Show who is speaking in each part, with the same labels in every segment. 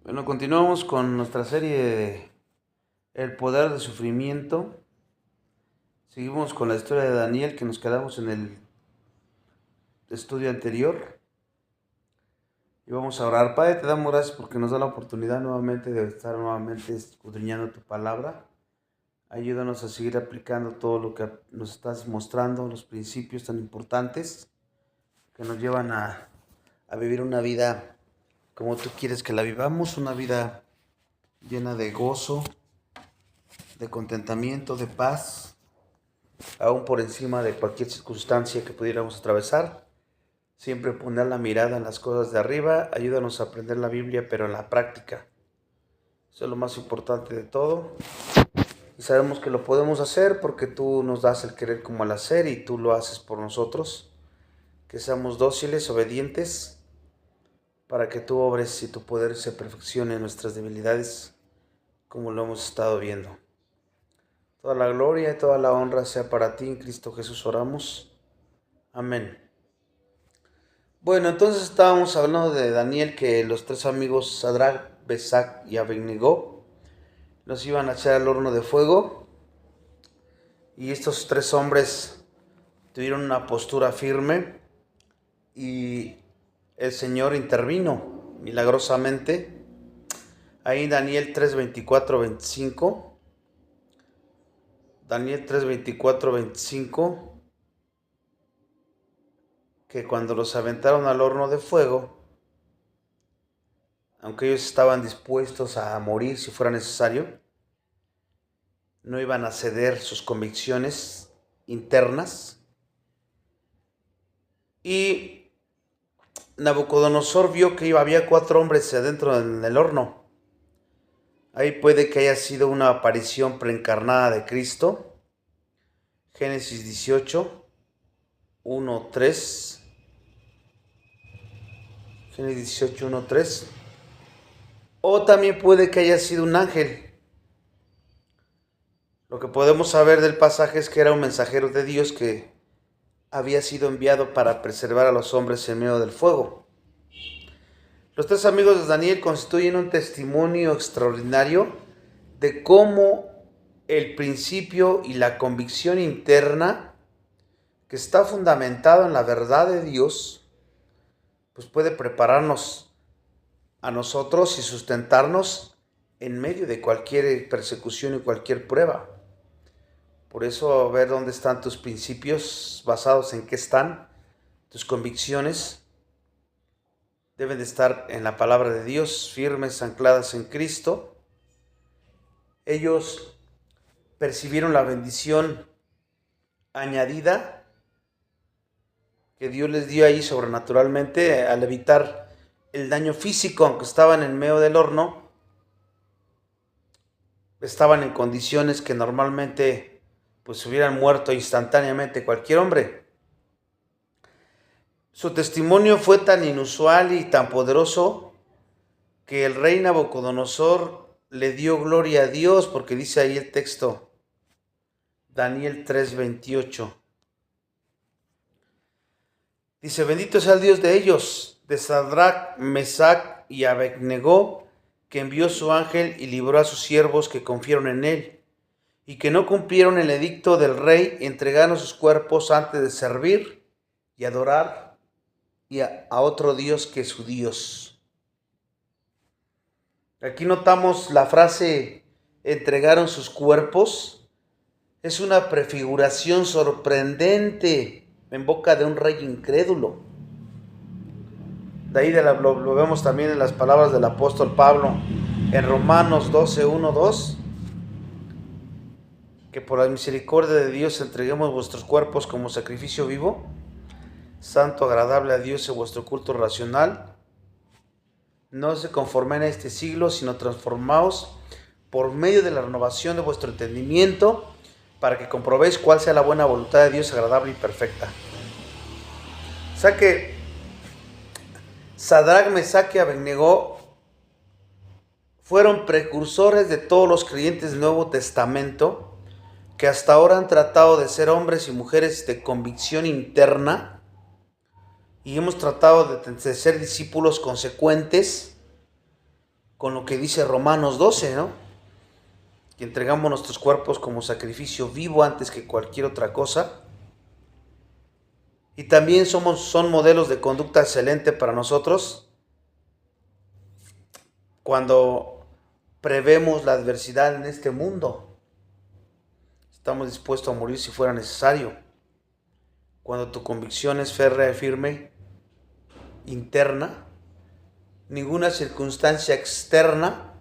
Speaker 1: Bueno, continuamos con nuestra serie de El poder del sufrimiento. Seguimos con la historia de Daniel que nos quedamos en el estudio anterior. Y vamos a orar. Padre, te damos gracias porque nos da la oportunidad nuevamente de estar nuevamente escudriñando tu palabra. Ayúdanos a seguir aplicando todo lo que nos estás mostrando, los principios tan importantes que nos llevan a vivir una vida como tú quieres que la vivamos, una vida llena de gozo, de contentamiento, de paz, aún por encima de cualquier circunstancia que pudiéramos atravesar. Siempre poner la mirada en las cosas de arriba. Ayúdanos a aprender la Biblia, pero en la práctica. Eso es lo más importante de todo. Y sabemos que lo podemos hacer porque tú nos das el querer como el hacer y tú lo haces por nosotros. Que seamos dóciles, obedientes, para que tú obres y tu poder se perfeccione en nuestras debilidades, como lo hemos estado viendo. Toda la gloria y toda la honra sea para ti, en Cristo Jesús oramos. Amén. Bueno, entonces estábamos hablando de Daniel, que los tres amigos Sadrach, Mesach y Abednego los iban a echar al horno de fuego. Y estos tres hombres tuvieron una postura firme y el Señor intervino milagrosamente. Ahí Daniel 3, 24, 25. Daniel 3, 24, 25. Que cuando los aventaron al horno de fuego, aunque ellos estaban dispuestos a morir si fuera necesario, no iban a ceder sus convicciones internas. Y Nabucodonosor vio que había 4 hombres adentro del horno. Ahí puede que haya sido una aparición preencarnada de Cristo. Génesis 18, 1, 3. Génesis 18, 1, 3. O también puede que haya sido un ángel. Lo que podemos saber del pasaje es que era un mensajero de Dios que había sido enviado para preservar a los hombres en medio del fuego. Los tres amigos de Daniel constituyen un testimonio extraordinario de cómo el principio y la convicción interna, que está fundamentado en la verdad de Dios, pues puede prepararnos a nosotros y sustentarnos en medio de cualquier persecución y cualquier prueba. Por eso, ver dónde están tus principios, basados en qué están, tus convicciones, deben de estar en la palabra de Dios, firmes, ancladas en Cristo. Ellos percibieron la bendición añadida que Dios les dio ahí sobrenaturalmente al evitar el daño físico, aunque estaban en medio del horno. Estaban en condiciones que normalmente pues hubieran muerto instantáneamente cualquier hombre. Su testimonio fue tan inusual y tan poderoso que el rey Nabucodonosor le dio gloria a Dios, porque dice ahí el texto, Daniel 3:28. Dice: bendito sea el Dios de ellos, de Sadrach, Mesach y Abednego, que envió su ángel y libró a sus siervos que confiaron en él, y que no cumplieron el edicto del rey, entregaron sus cuerpos antes de servir y adorar a otro Dios que su Dios. Aquí notamos la frase entregaron sus cuerpos. Es una prefiguración sorprendente en boca de un rey incrédulo. De ahí lo vemos también en las palabras del apóstol Pablo en Romanos 12, 1, 2. Que por la misericordia de Dios entreguemos vuestros cuerpos como sacrificio vivo, santo, agradable a Dios, en vuestro culto racional. No se conformen a este siglo, sino transformaos por medio de la renovación de vuestro entendimiento, para que comprobéis cuál sea la buena voluntad de Dios, agradable y perfecta. O sea que Sadrach, Mesach y Abednego fueron precursores de todos los creyentes del Nuevo Testamento, que hasta ahora han tratado de ser hombres y mujeres de convicción interna, y hemos tratado de ser discípulos consecuentes, con lo que dice Romanos 12, ¿no? Que entregamos nuestros cuerpos como sacrificio vivo antes que cualquier otra cosa. Y también son modelos de conducta excelente para nosotros cuando prevemos la adversidad en este mundo. Estamos dispuestos a morir si fuera necesario. Cuando tu convicción es férrea y firme, interna, ninguna circunstancia externa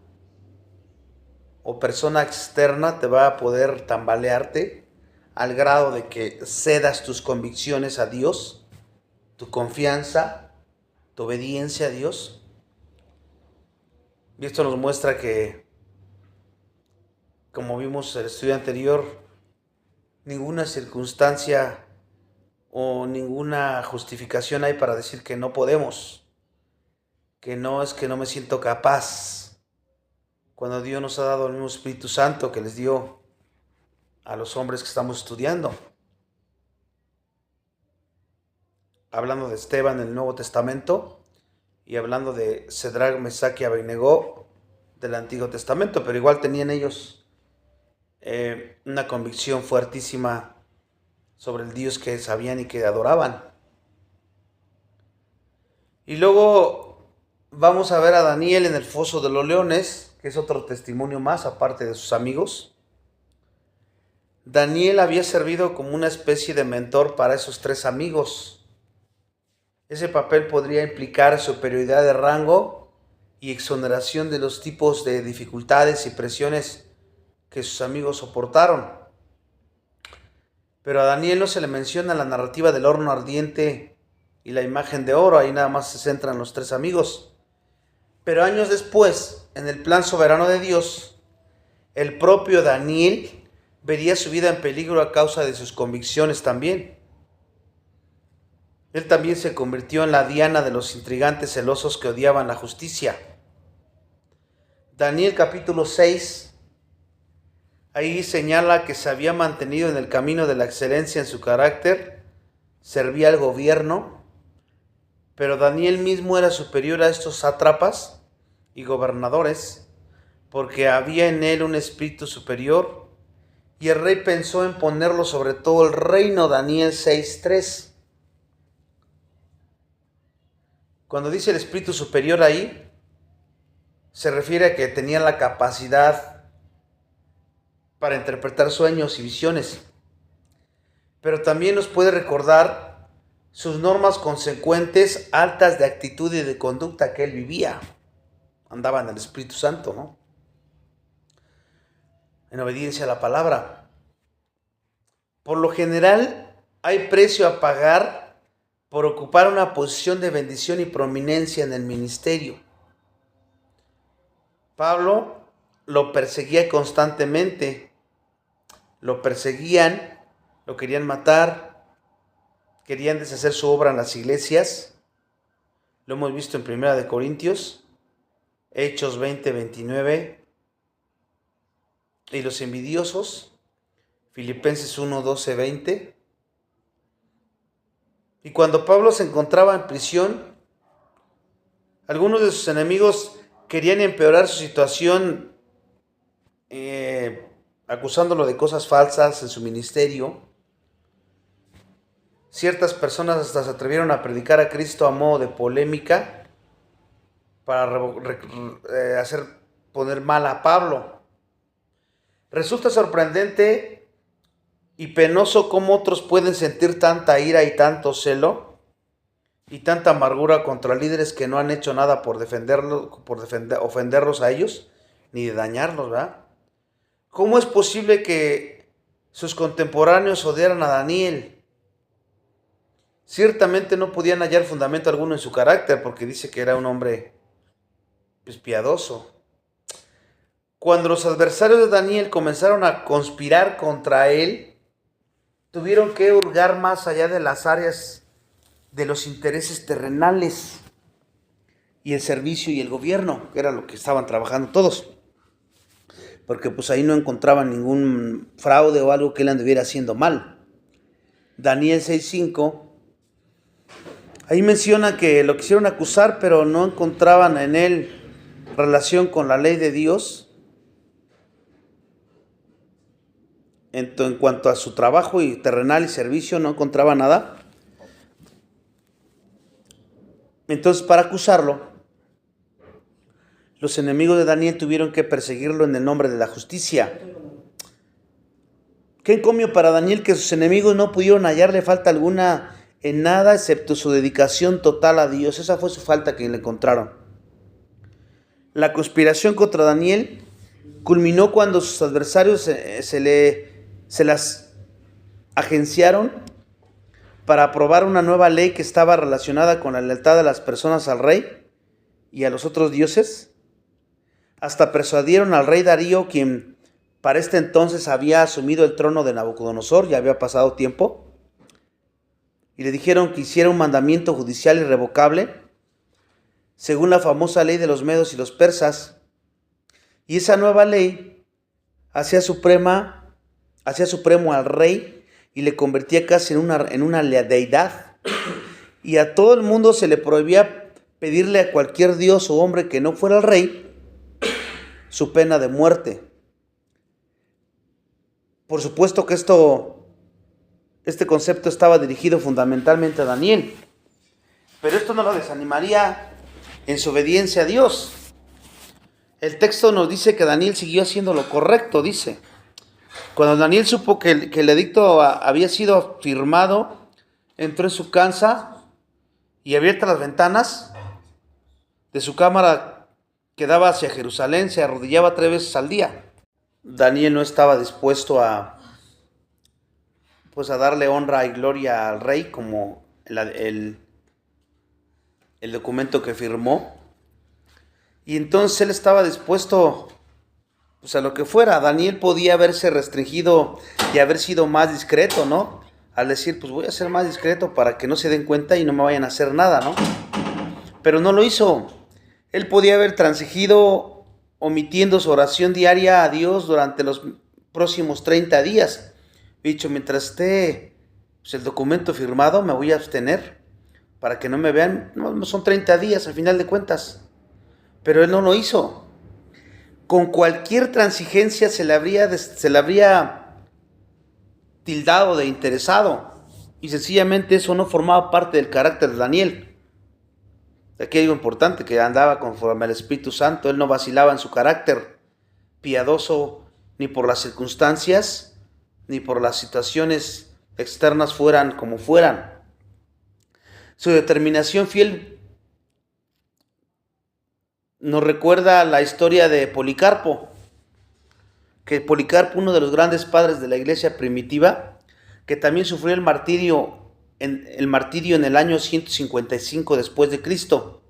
Speaker 1: o persona externa te va a poder tambalearte al grado de que cedas tus convicciones a Dios, tu confianza, tu obediencia a Dios. Y esto nos muestra que, como vimos en el estudio anterior, ninguna circunstancia o ninguna justificación hay para decir que no podemos, que no es que no me siento capaz, cuando Dios nos ha dado el mismo Espíritu Santo que les dio a los hombres que estamos estudiando. Hablando de Esteban en el Nuevo Testamento y hablando de Cedrac, Mesac y Abednego del Antiguo Testamento, pero igual tenían ellos una convicción fuertísima sobre el Dios que sabían y que adoraban. Y luego vamos a ver a Daniel en el foso de los leones, que es otro testimonio más aparte de sus amigos. Daniel había servido como una especie de mentor para esos tres amigos. Ese papel podría implicar superioridad de rango y exoneración de los tipos de dificultades y presiones que sus amigos soportaron. Pero a Daniel no se le menciona la narrativa del horno ardiente y la imagen de oro, ahí nada más se centran los tres amigos. Pero años después, en el plan soberano de Dios, el propio Daniel vería su vida en peligro a causa de sus convicciones también. Él también se convirtió en la diana de los intrigantes celosos que odiaban la justicia. Daniel capítulo 6, ahí señala que se había mantenido en el camino de la excelencia en su carácter, servía al gobierno, pero Daniel mismo era superior a estos sátrapas y gobernadores, porque había en él un espíritu superior, y el rey pensó en ponerlo sobre todo el reino. Daniel 6:3. Cuando dice el espíritu superior ahí, se refiere a que tenía la capacidad para interpretar sueños y visiones, pero también nos puede recordar sus normas consecuentes, altas de actitud y de conducta que él vivía. Andaba en el Espíritu Santo, ¿no? En obediencia a la palabra. Por lo general, hay precio a pagar por ocupar una posición de bendición y prominencia en el ministerio. Pablo lo perseguía constantemente. Lo perseguían, lo querían matar, querían deshacer su obra en las iglesias. Lo hemos visto en 1 Corintios, Hechos 20-29. Y los envidiosos, Filipenses 1:12-20. Y cuando Pablo se encontraba en prisión, algunos de sus enemigos querían empeorar su situación, acusándolo de cosas falsas en su ministerio. Ciertas personas hasta se atrevieron a predicar a Cristo a modo de polémica para hacer poner mal a Pablo. Resulta sorprendente y penoso cómo otros pueden sentir tanta ira y tanto celo y tanta amargura contra líderes que no han hecho nada por ofenderlos a ellos ni de dañarlos, ¿verdad? ¿Cómo es posible que sus contemporáneos odiaran a Daniel? Ciertamente no podían hallar fundamento alguno en su carácter, porque dice que era un hombre piadoso. Cuando los adversarios de Daniel comenzaron a conspirar contra él, tuvieron que hurgar más allá de las áreas de los intereses terrenales y el servicio y el gobierno, que era lo que estaban trabajando todos. Porque pues ahí no encontraban ningún fraude o algo que él anduviera haciendo mal. Daniel 6:5, ahí menciona que lo quisieron acusar, pero no encontraban en él relación con la ley de Dios en cuanto a su trabajo y terrenal y servicio, no encontraba nada. Entonces, para acusarlo, los enemigos de Daniel tuvieron que perseguirlo en el nombre de la justicia. Qué encomio para Daniel que sus enemigos no pudieron hallarle falta alguna en nada excepto su dedicación total a Dios. Esa fue su falta que le encontraron. La conspiración contra Daniel culminó cuando sus adversarios se las agenciaron para aprobar una nueva ley que estaba relacionada con la lealtad de las personas al rey y a los otros dioses. Hasta persuadieron al rey Darío, quien para este entonces había asumido el trono de Nabucodonosor, ya había pasado tiempo, y le dijeron que hiciera un mandamiento judicial irrevocable, según la famosa ley de los medos y los persas. Y esa nueva ley hacía supremo al rey y le convertía casi en una deidad. Y a todo el mundo se le prohibía pedirle a cualquier dios o hombre que no fuera el rey su pena de muerte. Por supuesto que este concepto estaba dirigido fundamentalmente a Daniel, pero esto no lo desanimaría en su obediencia a Dios. El texto nos dice que Daniel siguió haciendo lo correcto, dice. Cuando Daniel supo que el edicto había sido firmado, entró en su casa y abiertas las ventanas de su cámara que daba hacia Jerusalén, se arrodillaba 3 veces al día. Daniel no estaba dispuesto a darle honra y gloria al rey como el documento que firmó. Y entonces él estaba dispuesto a lo que fuera. Daniel podía haberse restringido y haber sido más discreto, ¿no? Al decir, pues voy a ser más discreto para que no se den cuenta y no me vayan a hacer nada, ¿no? Pero no lo hizo. Él podía haber transigido omitiendo su oración diaria a Dios durante los próximos 30 días. He dicho, mientras esté el documento firmado, me voy a abstener para que no me vean. No son 30 días al final de cuentas. Pero él no lo hizo. Con cualquier transigencia se le habría tildado de interesado. Y sencillamente eso no formaba parte del carácter de Daniel. Aquí hay algo importante, que andaba conforme al Espíritu Santo. Él no vacilaba en su carácter piadoso, ni por las circunstancias, ni por las situaciones externas fueran como fueran. Su determinación fiel nos recuerda la historia de Policarpo, que Policarpo, uno de los grandes padres de la iglesia primitiva, que también sufrió el martirio en el año 155 después de Cristo.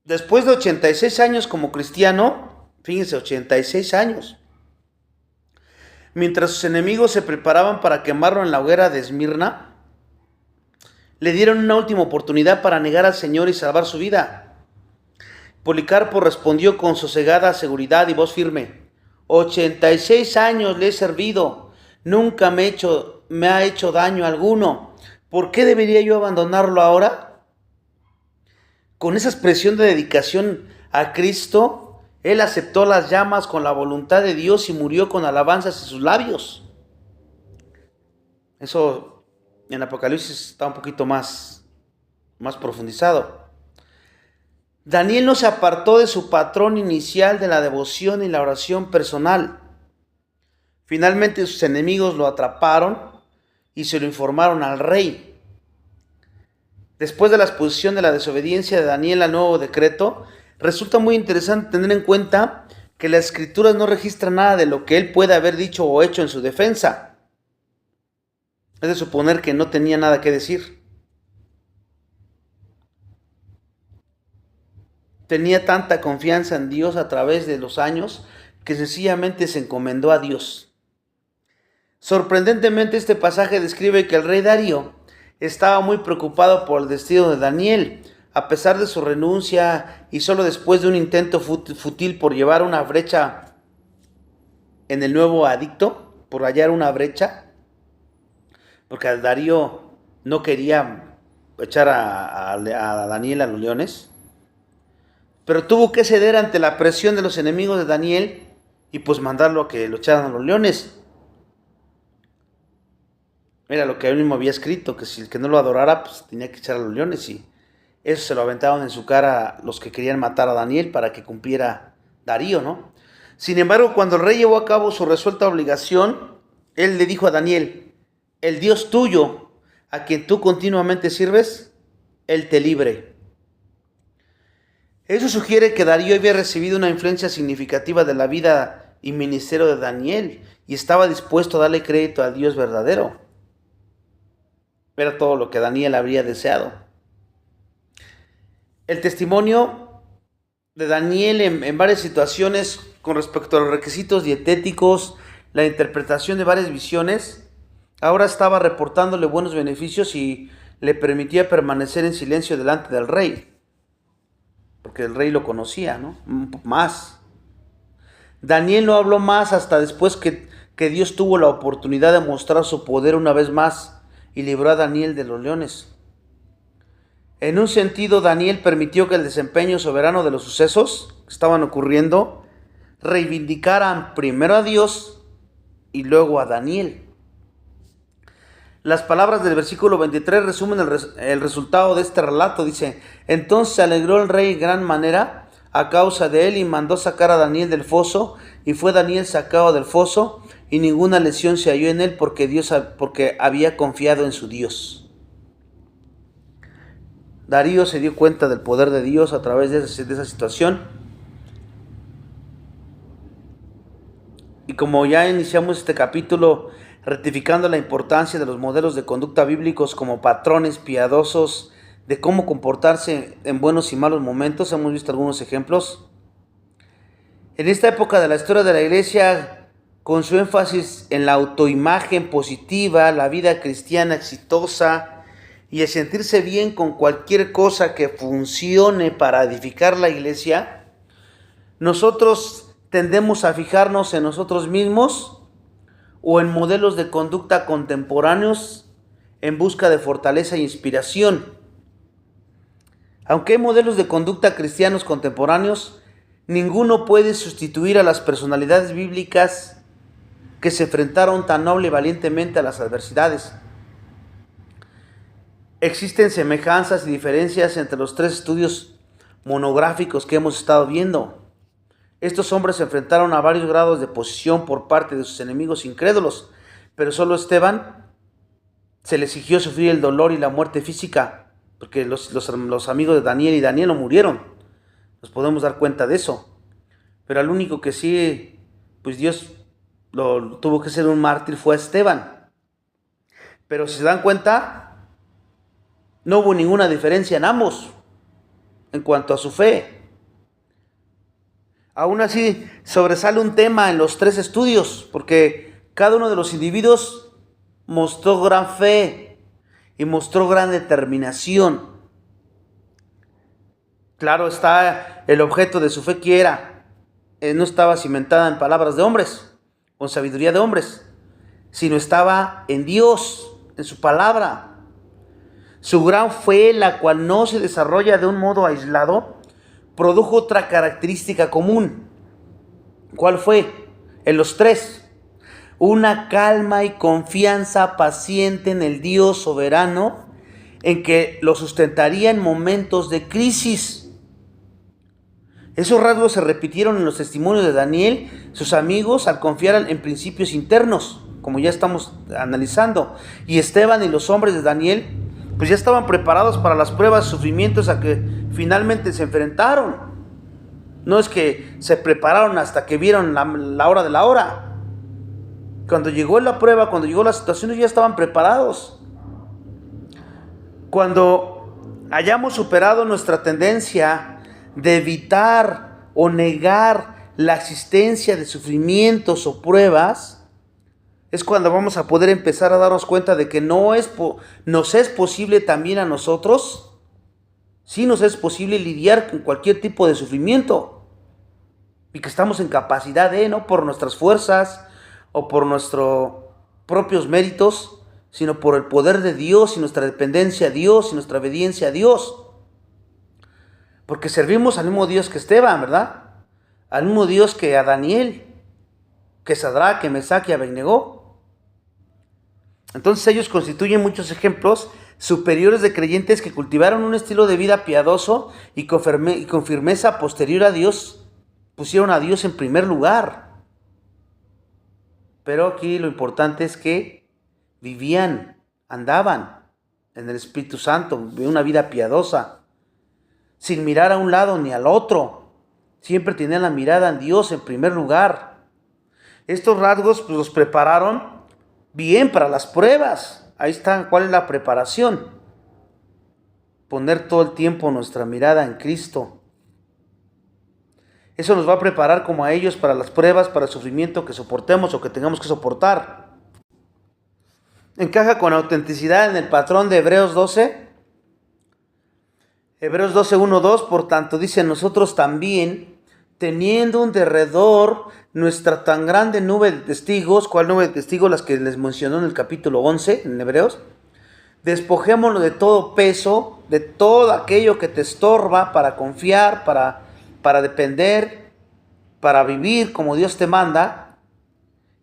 Speaker 1: Después de 86 años como cristiano, fíjense, 86 años, mientras sus enemigos se preparaban para quemarlo en la hoguera de Esmirna, le dieron una última oportunidad para negar al Señor y salvar su vida. Policarpo respondió con sosegada seguridad y voz firme: 86 años le he servido, nunca me ha hecho daño alguno. ¿Por qué debería yo abandonarlo ahora? Con esa expresión de dedicación a Cristo, él aceptó las llamas con la voluntad de Dios y murió con alabanzas en sus labios. Eso en Apocalipsis está un poquito más profundizado. Daniel no se apartó de su patrón inicial de la devoción y la oración personal. Finalmente sus enemigos lo atraparon y se lo informaron al rey. Después de la exposición de la desobediencia de Daniel al nuevo decreto, resulta muy interesante tener en cuenta que las escrituras no registran nada de lo que él puede haber dicho o hecho en su defensa. Es de suponer que no tenía nada que decir. Tenía tanta confianza en Dios a través de los años que sencillamente se encomendó a Dios. Sorprendentemente, este pasaje describe que el rey Darío estaba muy preocupado por el destino de Daniel, a pesar de su renuncia y solo después de un intento fútil por llevar una brecha en el nuevo edicto, por hallar una brecha, porque Darío no quería echar a Daniel a los leones. pero tuvo que ceder ante la presión de los enemigos de Daniel y pues mandarlo a que lo echaran a los leones. Era lo que él mismo había escrito, que si el que no lo adorara, pues tenía que echar a los leones, y eso se lo aventaban en su cara los que querían matar a Daniel para que cumpliera Darío, ¿no? Sin embargo, cuando el rey llevó a cabo su resuelta obligación, él le dijo a Daniel: el Dios tuyo, a quien tú continuamente sirves, él te libre. Eso sugiere que Darío había recibido una influencia significativa de la vida y ministerio de Daniel y estaba dispuesto a darle crédito al Dios verdadero. Era todo lo que Daniel habría deseado. El testimonio de Daniel en varias situaciones con respecto a los requisitos dietéticos, la interpretación de varias visiones, ahora estaba reportándole buenos beneficios y le permitía permanecer en silencio delante del rey, porque el rey lo conocía, ¿no? Más. Daniel no habló más hasta después que Dios tuvo la oportunidad de mostrar su poder una vez más y libró a Daniel de los leones. En un sentido, Daniel permitió que el desempeño soberano de los sucesos que estaban ocurriendo reivindicaran primero a Dios y luego a Daniel. Las palabras del versículo 23 resumen el resultado de este relato. Dice: entonces se alegró el rey en gran manera a causa de él y mandó sacar a Daniel del foso, y fue Daniel sacado del foso y ninguna lesión se halló en él porque había confiado en su Dios. Darío se dio cuenta del poder de Dios a través de esa situación. Y como ya iniciamos este capítulo rectificando la importancia de los modelos de conducta bíblicos como patrones piadosos de cómo comportarse en buenos y malos momentos, hemos visto algunos ejemplos. En esta época de la historia de la iglesia, con su énfasis en la autoimagen positiva, la vida cristiana exitosa y el sentirse bien con cualquier cosa que funcione para edificar la iglesia, nosotros tendemos a fijarnos en nosotros mismos o en modelos de conducta contemporáneos en busca de fortaleza e inspiración. Aunque hay modelos de conducta cristianos contemporáneos, ninguno puede sustituir a las personalidades bíblicas que se enfrentaron tan noble y valientemente a las adversidades. Existen semejanzas y diferencias entre los tres estudios monográficos que hemos estado viendo. Estos hombres se enfrentaron a varios grados de oposición por parte de sus enemigos incrédulos, pero solo a Esteban se le exigió sufrir el dolor y la muerte física, porque los amigos de Daniel y Daniel no murieron. Nos podemos dar cuenta de eso. Pero al único que sí, pues Dios lo tuvo que ser un mártir fue a Esteban. Pero si se dan cuenta, no hubo ninguna diferencia en ambos en cuanto a su fe. Aún así, sobresale un tema en los tres estudios, porque cada uno de los individuos mostró gran fe y mostró gran determinación. Claro está el objeto de su fe, que era, no estaba cimentada en palabras de hombres, o en sabiduría de hombres, sino estaba en Dios, en su palabra. Su gran fe, la cual no se desarrolla de un modo aislado, produjo otra característica común. ¿Cuál fue? En los tres: una calma y confianza paciente en el Dios soberano, en que lo sustentaría en momentos de crisis. Esos rasgos se repitieron en los testimonios de Daniel, sus amigos, al confiar en principios internos, como ya estamos analizando. Y Esteban y los hombres de Daniel pues ya estaban preparados para las pruebas y sufrimientos a que finalmente se enfrentaron. No es que se prepararon hasta que vieron la hora de la hora. Cuando llegó la prueba, cuando llegó la situación, ya estaban preparados. Cuando hayamos superado nuestra tendencia de evitar o negar la existencia de sufrimientos o pruebas, es cuando vamos a poder empezar a darnos cuenta de que nos es posible también a nosotros, sí nos es posible lidiar con cualquier tipo de sufrimiento, y que estamos en capacidad de, no por nuestras fuerzas o por nuestros propios méritos, sino por el poder de Dios y nuestra dependencia a Dios y nuestra obediencia a Dios. Porque servimos al mismo Dios que Esteban, ¿verdad? Al mismo Dios que a Daniel, que Sadrach, que Mesach y Abednego. Entonces ellos constituyen muchos ejemplos superiores de creyentes que cultivaron un estilo de vida piadoso y con firmeza posterior a Dios, pusieron a Dios en primer lugar. Pero aquí lo importante es que vivían, andaban en el Espíritu Santo, vivían una vida piadosa, sin mirar a un lado ni al otro. Siempre tenían la mirada en Dios en primer lugar. Estos rasgos pues, los prepararon bien para las pruebas. Ahí está, ¿cuál es la preparación? Poner todo el tiempo nuestra mirada en Cristo. Eso nos va a preparar como a ellos para las pruebas, para el sufrimiento que soportemos o que tengamos que soportar. Encaja con autenticidad en el patrón de Hebreos 12. Hebreos 12, 1, 2, por tanto dice: nosotros también, teniendo un derredor nuestra tan grande nube de testigos. ¿Cuál nube de testigos? Las que les mencionó en el capítulo 11, en Hebreos. Despojémonos de todo peso, de todo aquello que te estorba para confiar, para depender, para vivir como Dios te manda,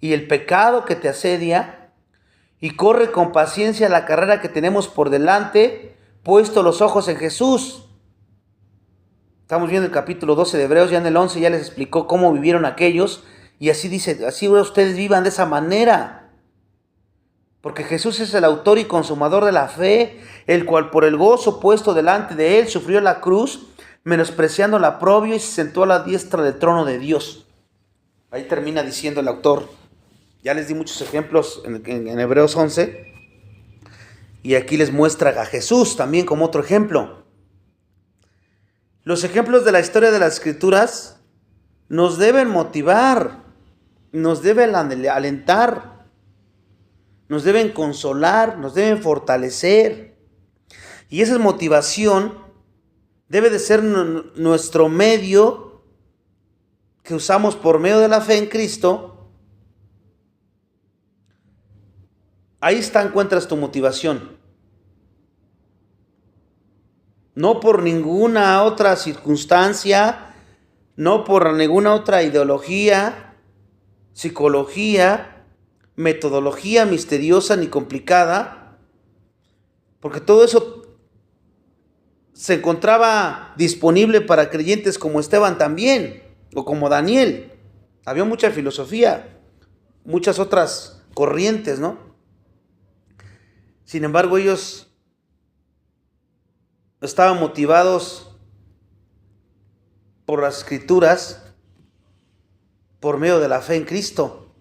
Speaker 1: y el pecado que te asedia, y corre con paciencia la carrera que tenemos por delante, puesto los ojos en Jesús. Estamos viendo el capítulo 12 de Hebreos, ya en el 11 ya les explicó cómo vivieron aquellos, y así dice, así ustedes vivan de esa manera. Porque Jesús es el autor y consumador de la fe, el cual por el gozo puesto delante de él sufrió la cruz, menospreciando el oprobio, y se sentó a la diestra del trono de Dios. Ahí termina diciendo el autor. Ya les di muchos ejemplos en Hebreos 11. Y aquí les muestra a Jesús también como otro ejemplo. Los ejemplos de la historia de las Escrituras nos deben motivar, nos deben alentar, nos deben consolar, nos deben fortalecer. Y esa motivación debe de ser nuestro medio que usamos por medio de la fe en Cristo. Ahí encuentras tu motivación. No por ninguna otra circunstancia, no por ninguna otra ideología, psicología, metodología misteriosa ni complicada, porque todo eso se encontraba disponible para creyentes como Esteban también, o como Daniel. Había mucha filosofía, muchas otras corrientes, ¿no? Sin embargo, ellos estaban motivados por las Escrituras, por medio de la fe en Cristo.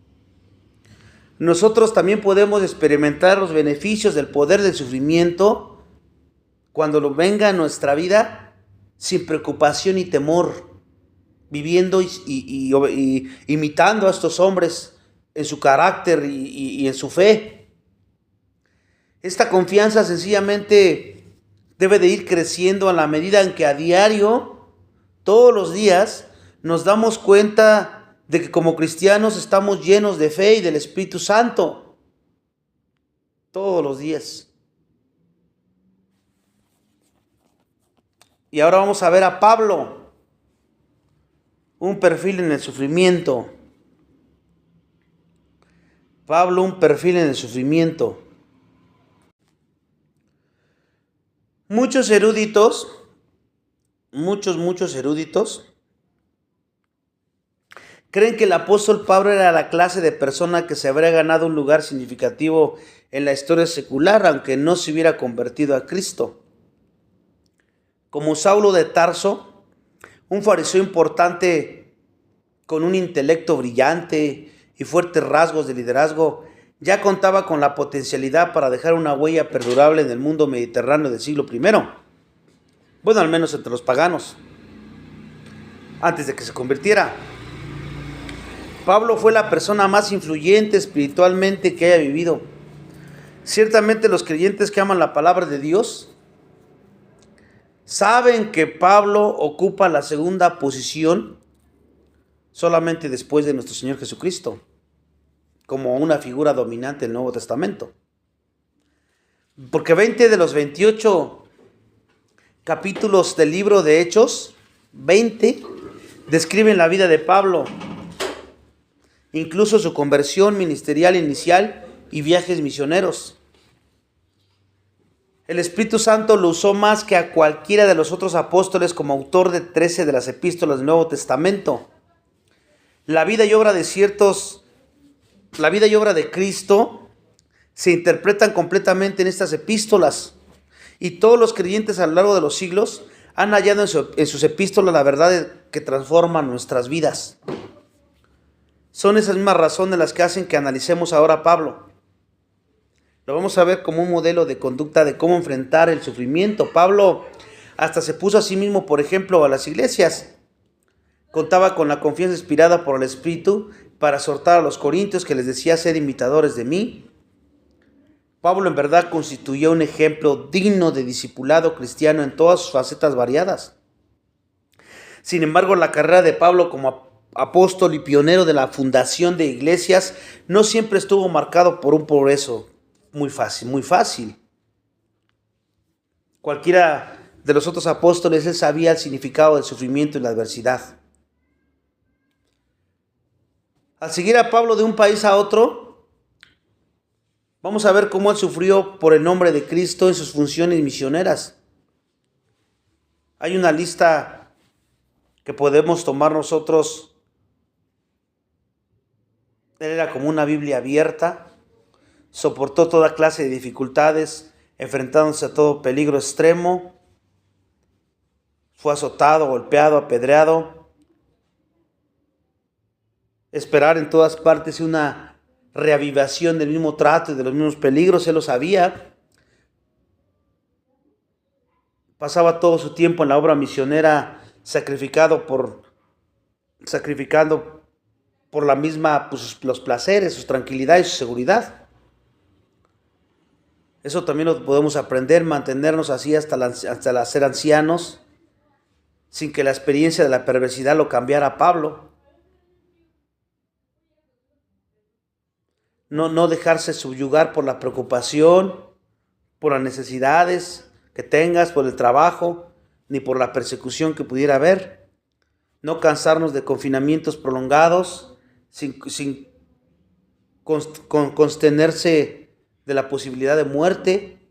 Speaker 1: Nosotros también podemos experimentar los beneficios del poder del sufrimiento cuando lo venga a nuestra vida sin preocupación y temor, viviendo y imitando a estos hombres en su carácter y en su fe. Esta confianza sencillamente debe de ir creciendo a la medida en que a diario, todos los días, nos damos cuenta de que como cristianos estamos llenos de fe y del Espíritu Santo. Todos los días. Y ahora vamos a ver a Pablo, un perfil en el sufrimiento. Pablo, un perfil en el sufrimiento. Muchos eruditos, muchos eruditos, creen que el apóstol Pablo era la clase de persona que se habría ganado un lugar significativo en la historia secular, aunque no se hubiera convertido a Cristo. Como Saulo de Tarso, un fariseo importante con un intelecto brillante y fuertes rasgos de liderazgo, ya contaba con la potencialidad para dejar una huella perdurable en el mundo mediterráneo del siglo I. Bueno, al menos entre los paganos, antes de que se convirtiera. Pablo fue la persona más influyente espiritualmente que haya vivido. Ciertamente los creyentes que aman la palabra de Dios saben que Pablo ocupa la segunda posición solamente después de nuestro Señor Jesucristo, como una figura dominante del Nuevo Testamento. Porque 20 de los 28 capítulos del libro de Hechos, 20, describen la vida de Pablo, incluso su conversión ministerial inicial y viajes misioneros. El Espíritu Santo lo usó más que a cualquiera de los otros apóstoles como autor de 13 de las epístolas del Nuevo Testamento. La vida y obra de Cristo se interpretan completamente en estas epístolas, y todos los creyentes a lo largo de los siglos han hallado en sus epístolas la verdad que transforma nuestras vidas. Son esas mismas razones las que hacen que analicemos ahora a Pablo. Lo vamos a ver como un modelo de conducta de cómo enfrentar el sufrimiento. Pablo hasta se puso a sí mismo, por ejemplo, a las iglesias. Contaba con la confianza inspirada por el Espíritu para exhortar a los corintios, que les decía: ser imitadores de mí. Pablo en verdad constituyó un ejemplo digno de discipulado cristiano en todas sus facetas variadas. Sin embargo, la carrera de Pablo como apóstol y pionero de la fundación de iglesias no siempre estuvo marcado por un progreso muy fácil. Cualquiera de los otros apóstoles, él sabía el significado del sufrimiento y la adversidad. Al seguir a Pablo de un país a otro, vamos a ver cómo él sufrió por el nombre de Cristo en sus funciones misioneras. Hay una lista que podemos tomar nosotros. Él era como una Biblia abierta, soportó toda clase de dificultades, enfrentándose a todo peligro extremo, fue azotado, golpeado, apedreado. Esperar en todas partes una reavivación del mismo trato y de los mismos peligros, él lo sabía. Pasaba todo su tiempo en la obra misionera, sacrificando por la misma, los placeres, su tranquilidad y su seguridad. Eso también lo podemos aprender, mantenernos así hasta ser ancianos, sin que la experiencia de la perversidad lo cambiara a Pablo. No dejarse subyugar por la preocupación, por las necesidades que tengas, por el trabajo, ni por la persecución que pudiera haber. No cansarnos de confinamientos prolongados, sin constenerse de la posibilidad de muerte.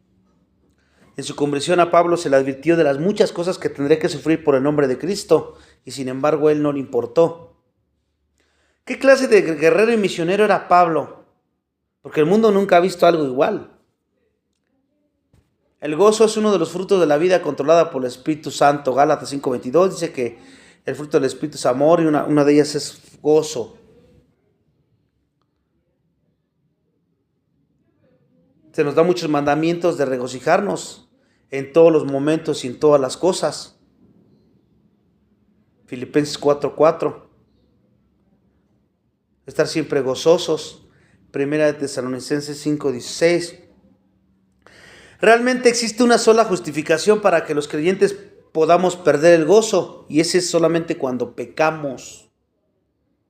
Speaker 1: En su conversión a Pablo se le advirtió de las muchas cosas que tendría que sufrir por el nombre de Cristo, y sin embargo a él no le importó. ¿Qué clase de guerrero y misionero era Pablo? Porque el mundo nunca ha visto algo igual. El gozo es uno de los frutos de la vida controlada por el Espíritu Santo. Gálatas 5:22 dice que el fruto del Espíritu es amor, y una de ellas es gozo. Se nos da muchos mandamientos de regocijarnos en todos los momentos y en todas las cosas. Filipenses 4:4. Estar siempre gozosos. Primera de Tesalonicenses 5:16. Realmente existe una sola justificación para que los creyentes podamos perder el gozo, y ese es solamente cuando pecamos.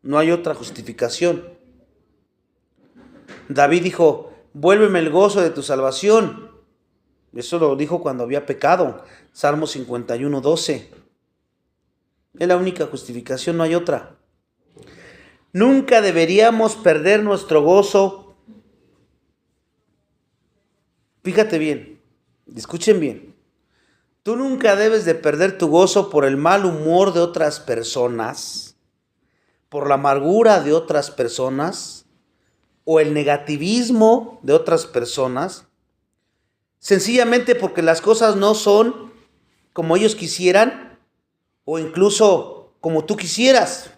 Speaker 1: No hay otra justificación. David dijo: vuélveme el gozo de tu salvación. Eso lo dijo cuando había pecado. Salmo 51:12. Es la única justificación, no hay otra. Nunca deberíamos perder nuestro gozo. Fíjate bien, escuchen bien. Tú nunca debes de perder tu gozo por el mal humor de otras personas, por la amargura de otras personas o el negativismo de otras personas, sencillamente porque las cosas no son como ellos quisieran o incluso como tú quisieras.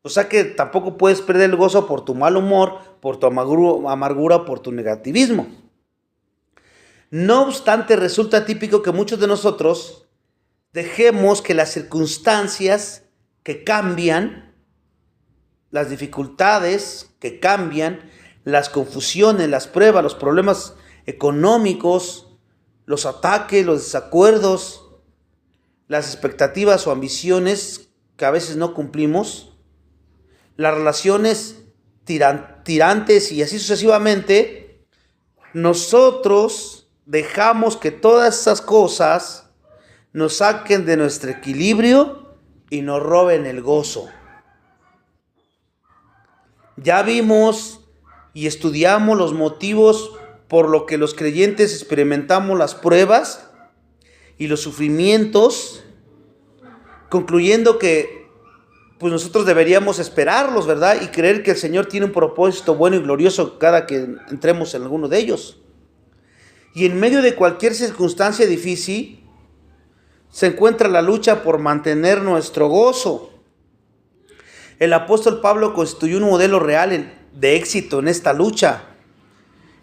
Speaker 1: O sea que tampoco puedes perder el gozo por tu mal humor, por tu amargura, por tu negativismo. No obstante, resulta típico que muchos de nosotros dejemos que las circunstancias que cambian, las dificultades que cambian, las confusiones, las pruebas, los problemas económicos, los ataques, los desacuerdos, las expectativas o ambiciones que a veces no cumplimos, las relaciones tirantes y así sucesivamente, nosotros dejamos que todas esas cosas nos saquen de nuestro equilibrio y nos roben el gozo. Ya vimos y estudiamos los motivos por los que los creyentes experimentamos las pruebas y los sufrimientos, concluyendo que pues nosotros deberíamos esperarlos, ¿verdad? Y creer que el Señor tiene un propósito bueno y glorioso cada que entremos en alguno de ellos. Y en medio de cualquier circunstancia difícil se encuentra la lucha por mantener nuestro gozo. El apóstol Pablo constituyó un modelo real de éxito en esta lucha.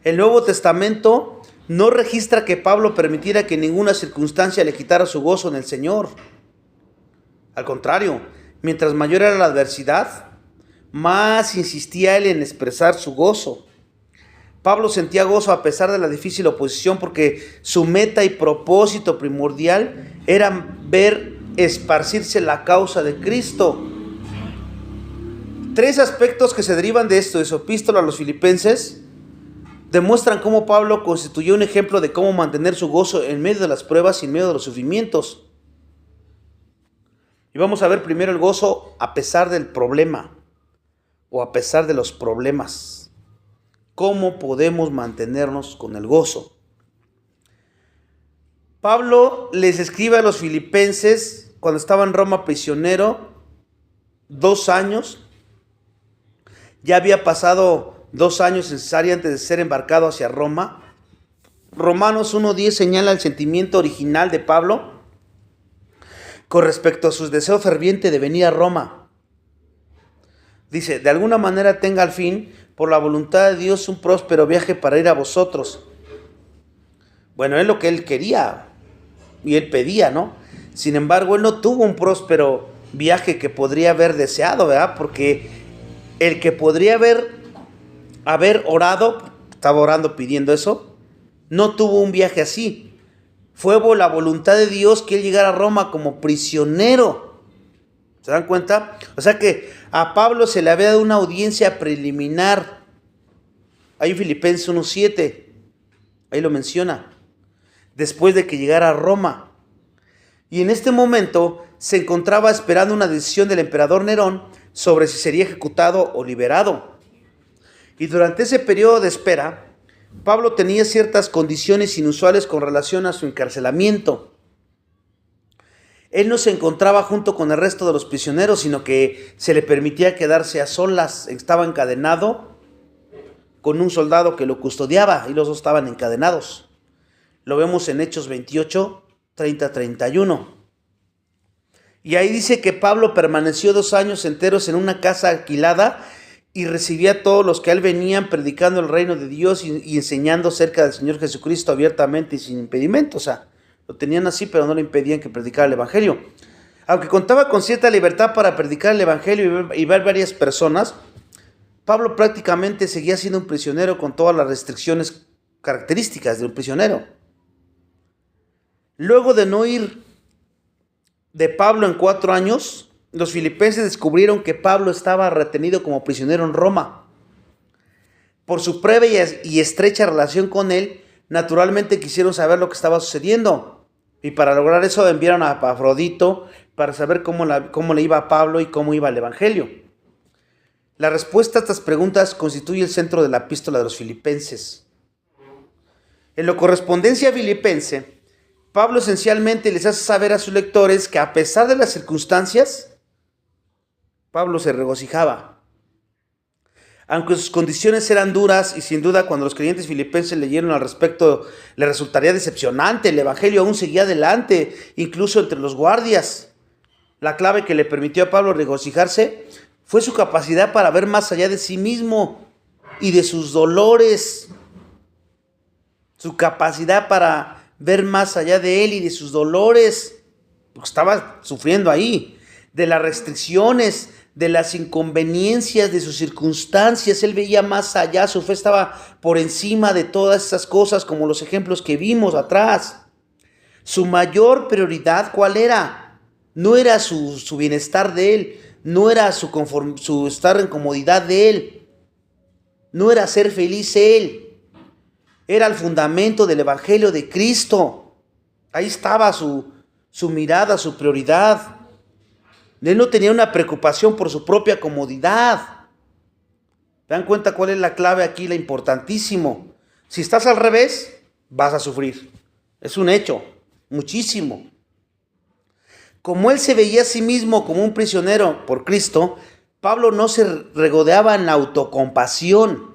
Speaker 1: El Nuevo Testamento no registra que Pablo permitiera que ninguna circunstancia le quitara su gozo en el Señor. Al contrario, mientras mayor era la adversidad, más insistía él en expresar su gozo. Pablo sentía gozo a pesar de la difícil oposición porque su meta y propósito primordial era ver esparcirse la causa de Cristo. 3 aspectos que se derivan de esto, de su epístola a los Filipenses, demuestran cómo Pablo constituyó un ejemplo de cómo mantener su gozo en medio de las pruebas y en medio de los sufrimientos. Y vamos a ver primero el gozo a pesar del problema o a pesar de los problemas. ¿Cómo podemos mantenernos con el gozo? Pablo les escribe a los filipenses cuando estaba en Roma prisionero, 2 años. Ya había pasado 2 años en Cesarea antes de ser embarcado hacia Roma. Romanos 1:10 señala el sentimiento original de Pablo con respecto a su deseo ferviente de venir a Roma. Dice, de alguna manera tenga al fin, por la voluntad de Dios, un próspero viaje para ir a vosotros. Bueno, es lo que él quería y él pedía, ¿no? Sin embargo, él no tuvo un próspero viaje que podría haber deseado, ¿verdad? Porque el que podría haber orado, estaba orando pidiendo eso, no tuvo un viaje así. Fue la voluntad de Dios que él llegara a Roma como prisionero. ¿Se dan cuenta? O sea que a Pablo se le había dado una audiencia preliminar. Ahí en Filipenses 1:7, ahí lo menciona. Después de que llegara a Roma. Y en este momento se encontraba esperando una decisión del emperador Nerón sobre si sería ejecutado o liberado. Y durante ese periodo de espera, Pablo tenía ciertas condiciones inusuales con relación a su encarcelamiento. Él no se encontraba junto con el resto de los prisioneros, sino que se le permitía quedarse a solas. Estaba encadenado con un soldado que lo custodiaba y los dos estaban encadenados. Lo vemos en Hechos 28, 30-31. Y ahí dice que Pablo permaneció 2 años enteros en una casa alquilada y recibía a todos los que a él venían predicando el reino de Dios y enseñando acerca del Señor Jesucristo abiertamente y sin impedimento. O sea, lo tenían así, pero no le impedían que predicara el Evangelio. Aunque contaba con cierta libertad para predicar el Evangelio y ver varias personas, Pablo prácticamente seguía siendo un prisionero con todas las restricciones características de un prisionero. Luego de no ir de Pablo en 4 años, los filipenses descubrieron que Pablo estaba retenido como prisionero en Roma. Por su previa y estrecha relación con él, naturalmente quisieron saber lo que estaba sucediendo. Y para lograr eso enviaron a Epafrodito para saber cómo le iba a Pablo y cómo iba el Evangelio. La respuesta a estas preguntas constituye el centro de la epístola de los Filipenses. En la correspondencia filipense, Pablo esencialmente les hace saber a sus lectores que a pesar de las circunstancias, Pablo se regocijaba. Aunque sus condiciones eran duras y sin duda cuando los creyentes filipenses leyeron al respecto les resultaría decepcionante, el Evangelio aún seguía adelante, incluso entre los guardias. La clave que le permitió a Pablo regocijarse fue su capacidad para ver más allá de sí mismo y de sus dolores. Su capacidad para ver más allá de él y de sus dolores, porque estaba sufriendo ahí, de las restricciones, de las inconveniencias, de sus circunstancias. Él veía más allá, su fe estaba por encima de todas esas cosas, como los ejemplos que vimos atrás. Su mayor prioridad, ¿cuál era? No era su bienestar de él, no era su estar en comodidad de él, no era ser feliz él, era el fundamento del Evangelio de Cristo. Ahí estaba su su mirada, su prioridad. Él no tenía una preocupación por su propia comodidad. ¿Te dan cuenta cuál es la clave aquí? La importantísimo. Si estás al revés, vas a sufrir. Es un hecho, muchísimo. Como él se veía a sí mismo como un prisionero por Cristo, Pablo no se regodeaba en la autocompasión.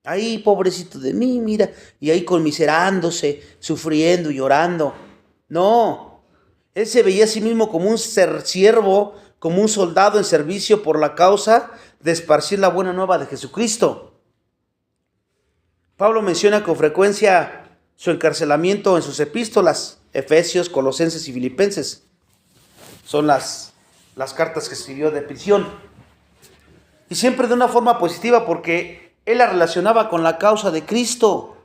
Speaker 1: Ay, pobrecito de mí, mira, y ahí conmiserándose, sufriendo y llorando. No, él se veía a sí mismo como un siervo, como un soldado en servicio por la causa de esparcir la buena nueva de Jesucristo. Pablo menciona con frecuencia su encarcelamiento en sus epístolas, Efesios, Colosenses y Filipenses. Son las cartas que escribió de prisión. Y siempre de una forma positiva, porque él la relacionaba con la causa de Cristo.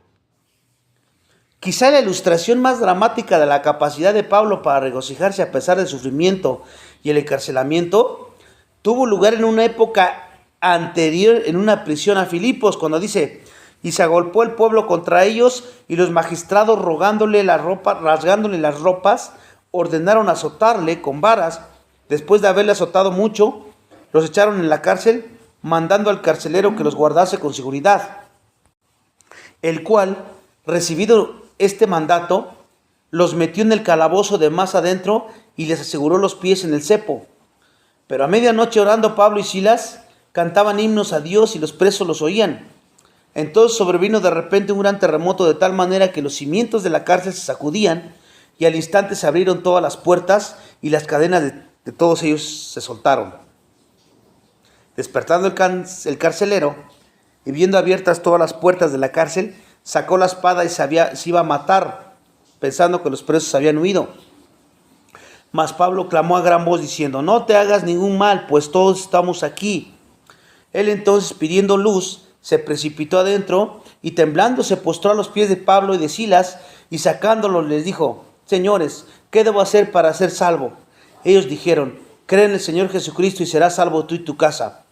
Speaker 1: Quizá la ilustración más dramática de la capacidad de Pablo para regocijarse a pesar del sufrimiento y el encarcelamiento tuvo lugar en una época anterior, en una prisión a Filipos, cuando dice: y se agolpó el pueblo contra ellos, y los magistrados rasgándole las ropas, ordenaron azotarle con varas. Después de haberle azotado mucho, los echaron en la cárcel, mandando al carcelero que los guardase con seguridad, el cual, recibido este mandato, los metió en el calabozo de más adentro y les aseguró los pies en el cepo. Pero a medianoche, orando, Pablo y Silas cantaban himnos a Dios y los presos los oían. Entonces sobrevino de repente un gran terremoto, de tal manera que los cimientos de la cárcel se sacudían, y al instante se abrieron todas las puertas y las cadenas de todos ellos se soltaron. Despertando el carcelero y viendo abiertas todas las puertas de la cárcel, sacó la espada y se iba a matar, pensando que los presos habían huido. Mas Pablo clamó a gran voz diciendo: no te hagas ningún mal, pues todos estamos aquí. Él entonces, pidiendo luz, se precipitó adentro y temblando se postró a los pies de Pablo y de Silas, y sacándolos les dijo: señores, ¿qué debo hacer para ser salvo? Ellos dijeron: cree en el Señor Jesucristo y serás salvo tú y tu casa.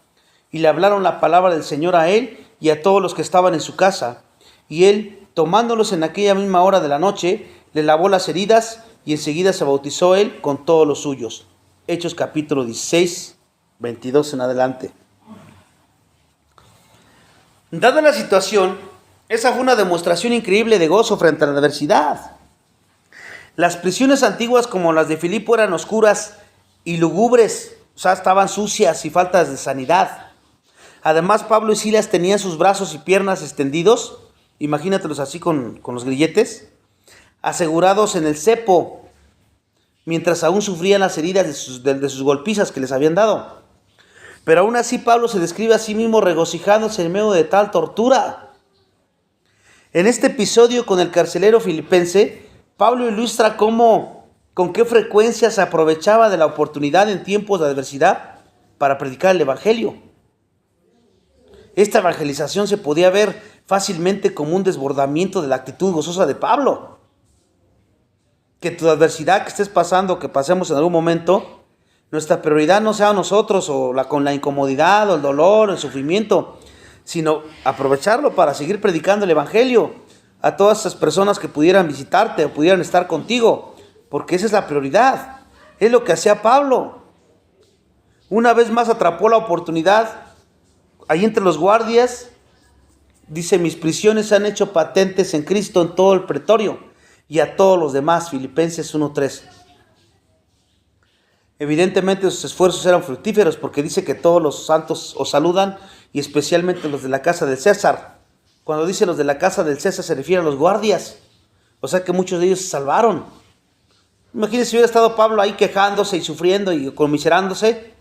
Speaker 1: Y le hablaron la palabra del Señor a él y a todos los que estaban en su casa. Y él, tomándolos en aquella misma hora de la noche, le lavó las heridas, y enseguida se bautizó él con todos los suyos. Hechos capítulo 16, 22 en adelante. Dada la situación, esa fue una demostración increíble de gozo frente a la adversidad. Las prisiones antiguas como las de Filipo eran oscuras y lúgubres, o sea, estaban sucias y faltas de sanidad. Además, Pablo y Silas tenían sus brazos y piernas extendidos, imagínatelos así con los grilletes, asegurados en el cepo, mientras aún sufrían las heridas de sus golpizas que les habían dado. Pero aún así Pablo se describe a sí mismo regocijándose en medio de tal tortura. En este episodio con el carcelero filipense, Pablo ilustra con qué frecuencia se aprovechaba de la oportunidad en tiempos de adversidad para predicar el evangelio. Esta evangelización se podía ver fácilmente como un desbordamiento de la actitud gozosa de Pablo. Que tu adversidad que estés pasando, que pasemos en algún momento, nuestra prioridad no sea nosotros con la incomodidad o el dolor o el sufrimiento, sino aprovecharlo para seguir predicando el evangelio a todas esas personas que pudieran visitarte o pudieran estar contigo, porque esa es la prioridad. Es lo que hacía Pablo. Una vez más atrapó la oportunidad ahí entre los guardias. Dice: mis prisiones se han hecho patentes en Cristo en todo el pretorio y a todos los demás. Filipenses 1:3. Evidentemente sus esfuerzos eran fructíferos, porque dice que todos los santos os saludan, y especialmente los de la casa del César. Cuando dice los de la casa del César se refiere a los guardias, o sea que muchos de ellos se salvaron. Imagínense si hubiera estado Pablo ahí quejándose y sufriendo y conmiserándose,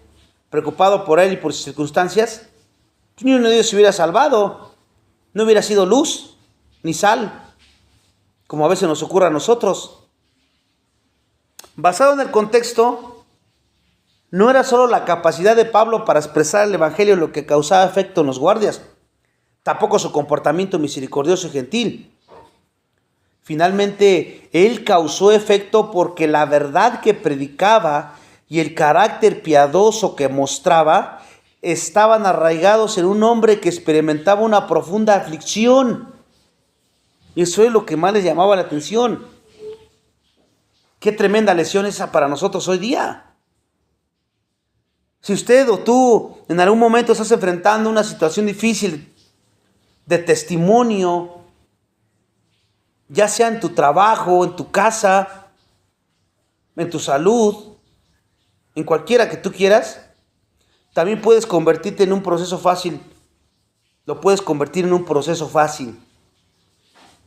Speaker 1: preocupado por él y por sus circunstancias. Ni uno de ellos se hubiera salvado, no hubiera sido luz ni sal, como a veces nos ocurre a nosotros. Basado en el contexto, no era solo la capacidad de Pablo para expresar el evangelio lo que causaba efecto en los guardias, tampoco su comportamiento misericordioso y gentil. Finalmente, él causó efecto porque la verdad que predicaba y el carácter piadoso que mostraba estaban arraigados en un hombre que experimentaba una profunda aflicción. Y eso es lo que más les llamaba la atención. Qué tremenda lección esa para nosotros hoy día. Si usted o tú en algún momento estás enfrentando una situación difícil de testimonio, ya sea en tu trabajo, en tu casa, en tu salud, en cualquiera que tú quieras, también puedes convertirte en un proceso fácil. Lo puedes convertir en un proceso fácil.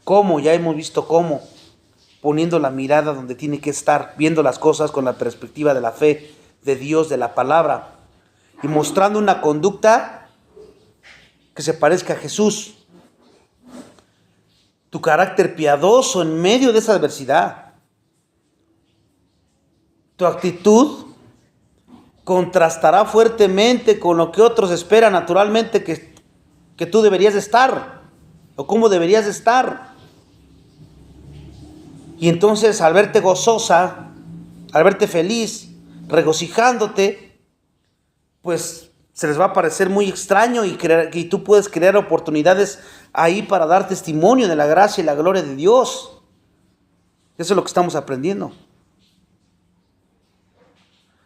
Speaker 1: ¿Cómo? Ya hemos visto cómo. Poniendo la mirada donde tiene que estar, viendo las cosas con la perspectiva de la fe, de Dios, de la palabra, y mostrando una conducta que se parezca a Jesús. Tu carácter piadoso en medio de esa adversidad. Tu actitud contrastará fuertemente con lo que otros esperan naturalmente que tú deberías de estar, o cómo deberías de estar. Y entonces al verte gozosa, al verte feliz, regocijándote, pues se les va a parecer muy extraño y tú puedes crear oportunidades ahí para dar testimonio de la gracia y la gloria de Dios. Eso es lo que estamos aprendiendo.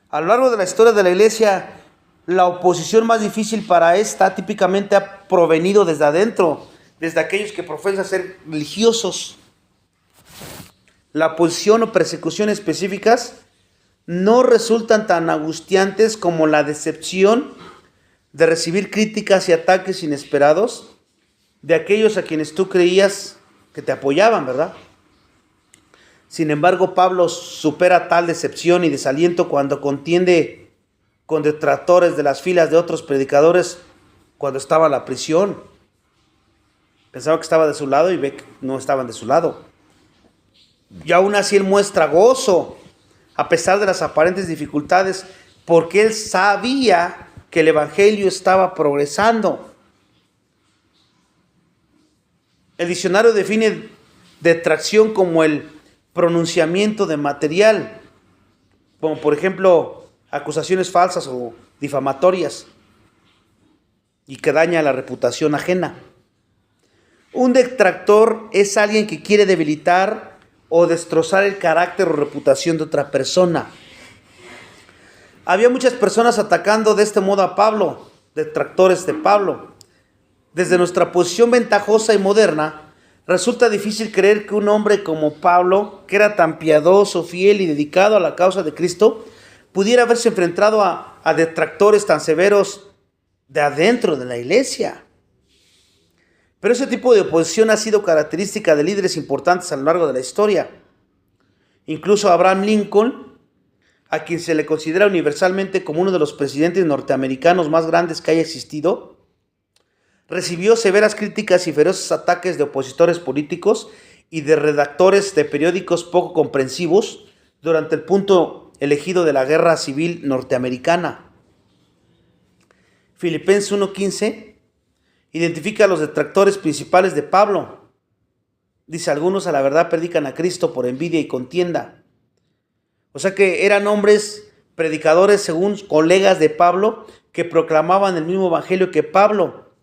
Speaker 1: A lo largo de la historia de la iglesia, la oposición más difícil para esta típicamente ha provenido desde adentro, desde aquellos que profesan ser religiosos. La oposición o persecución específicas no resultan tan angustiantes como la decepción de recibir críticas y ataques inesperados de aquellos a quienes tú creías que te apoyaban, ¿verdad? Sin embargo, Pablo supera tal decepción y desaliento cuando contiende con detractores de las filas de otros predicadores cuando estaba en la prisión. Pensaba que estaba de su lado y ve que no estaban de su lado. Y aún así él muestra gozo a pesar de las aparentes dificultades, porque él sabía que el evangelio estaba progresando. El diccionario define detracción como el pronunciamiento de material, como por ejemplo acusaciones falsas o difamatorias y que daña la reputación ajena. Un detractor es alguien que quiere debilitar o destrozar el carácter o reputación de otra persona. Había muchas personas atacando de este modo a Pablo, detractores de Pablo. Desde nuestra posición ventajosa y moderna, resulta difícil creer que un hombre como Pablo, que era tan piadoso, fiel y dedicado a la causa de Cristo, pudiera haberse enfrentado a detractores tan severos de adentro de la iglesia. Pero ese tipo de oposición ha sido característica de líderes importantes a lo largo de la historia. Incluso Abraham Lincoln, a quien se le considera universalmente como uno de los presidentes norteamericanos más grandes que haya existido, recibió severas críticas y feroces ataques de opositores políticos y de redactores de periódicos poco comprensivos durante el punto elegido de la Guerra Civil Norteamericana. Filipenses 1:15 identifica a los detractores principales de Pablo. Dice: algunos a la verdad predican a Cristo por envidia y contienda. O sea que eran hombres predicadores, según colegas de Pablo, que proclamaban el mismo evangelio que Pablo.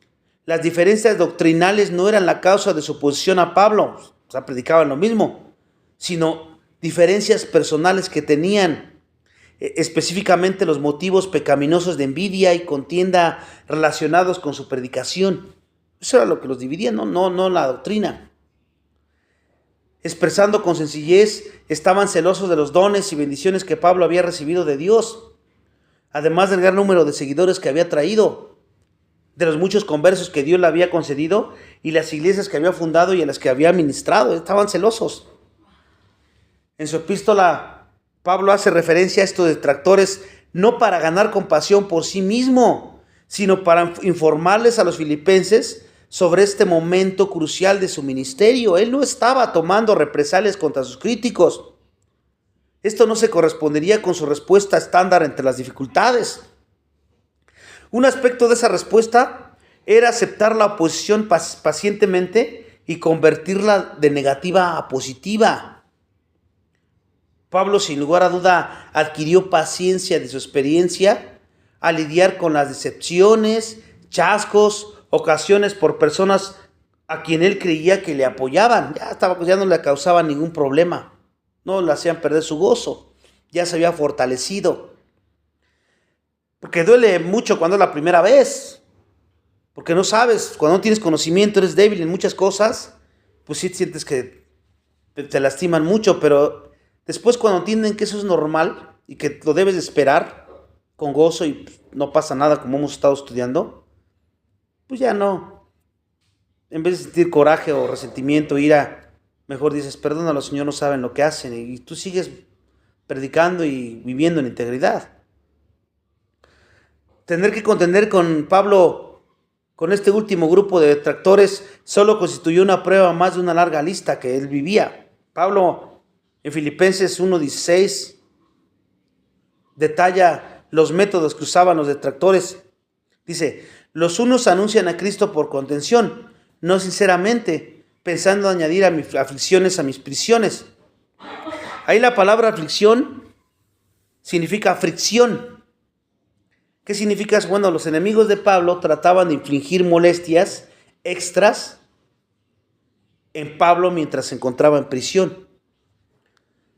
Speaker 1: Las diferencias doctrinales no eran la causa de su oposición a Pablo, o sea, predicaban lo mismo, sino diferencias personales que tenían, específicamente los motivos pecaminosos de envidia y contienda relacionados con su predicación. Eso era lo que los dividía, no la doctrina. Expresando con sencillez, estaban celosos de los dones y bendiciones que Pablo había recibido de Dios, además del gran número de seguidores que había traído, de los muchos conversos que Dios le había concedido y las iglesias que había fundado y a las que había ministrado. Estaban celosos. En su epístola, Pablo hace referencia a estos detractores no para ganar compasión por sí mismo, sino para informarles a los filipenses sobre este momento crucial de su ministerio. Él no estaba tomando represalias contra sus críticos. Esto no se correspondería con su respuesta estándar ante las dificultades. Un aspecto de esa respuesta era aceptar la oposición pacientemente y convertirla de negativa a positiva. Pablo, sin lugar a duda, adquirió paciencia de su experiencia a lidiar con las decepciones, chascos, ocasiones por personas a quien él creía que le apoyaban. Ya no le causaban ningún problema. no le hacían perder su gozo, ya se había fortalecido. Porque duele mucho cuando es la primera vez, porque no sabes, cuando no tienes conocimiento, eres débil en muchas cosas, pues sí sientes que te lastiman mucho, pero después cuando entienden que eso es normal y que lo debes de esperar con gozo y no pasa nada como hemos estado estudiando, pues ya no. En vez de sentir coraje o resentimiento, ira, mejor dices, perdónalo, Señor, no saben lo que hacen. Y tú sigues predicando y viviendo en integridad. Tener que contender con Pablo, con este último grupo de detractores, solo constituyó una prueba más de una larga lista que él vivía. Pablo, en Filipenses 1:16, detalla los métodos que usaban los detractores. Dice, los unos anuncian a Cristo por contención, no sinceramente, pensando añadir a mis aflicciones a mis prisiones. Ahí la palabra aflicción significa fricción. ¿Qué significa? Bueno, los enemigos de Pablo trataban de infligir molestias extras en Pablo mientras se encontraba en prisión.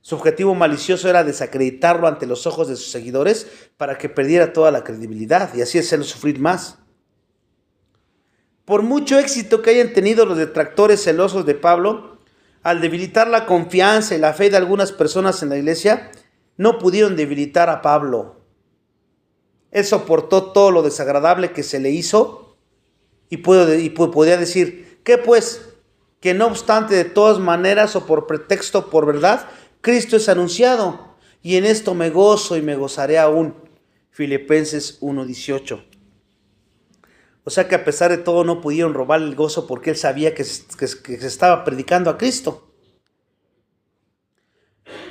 Speaker 1: Su objetivo malicioso era desacreditarlo ante los ojos de sus seguidores para que perdiera toda la credibilidad y así hacerlo sufrir más. Por mucho éxito que hayan tenido los detractores celosos de Pablo, al debilitar la confianza y la fe de algunas personas en la iglesia, no pudieron debilitar a Pablo. Él soportó todo lo desagradable que se le hizo y podía decir, ¿qué pues? Que no obstante, de todas maneras o por pretexto, por verdad, Cristo es anunciado y en esto me gozo y me gozaré aún. Filipenses 1:18. O sea que a pesar de todo no pudieron robar el gozo porque él sabía que se estaba predicando a Cristo.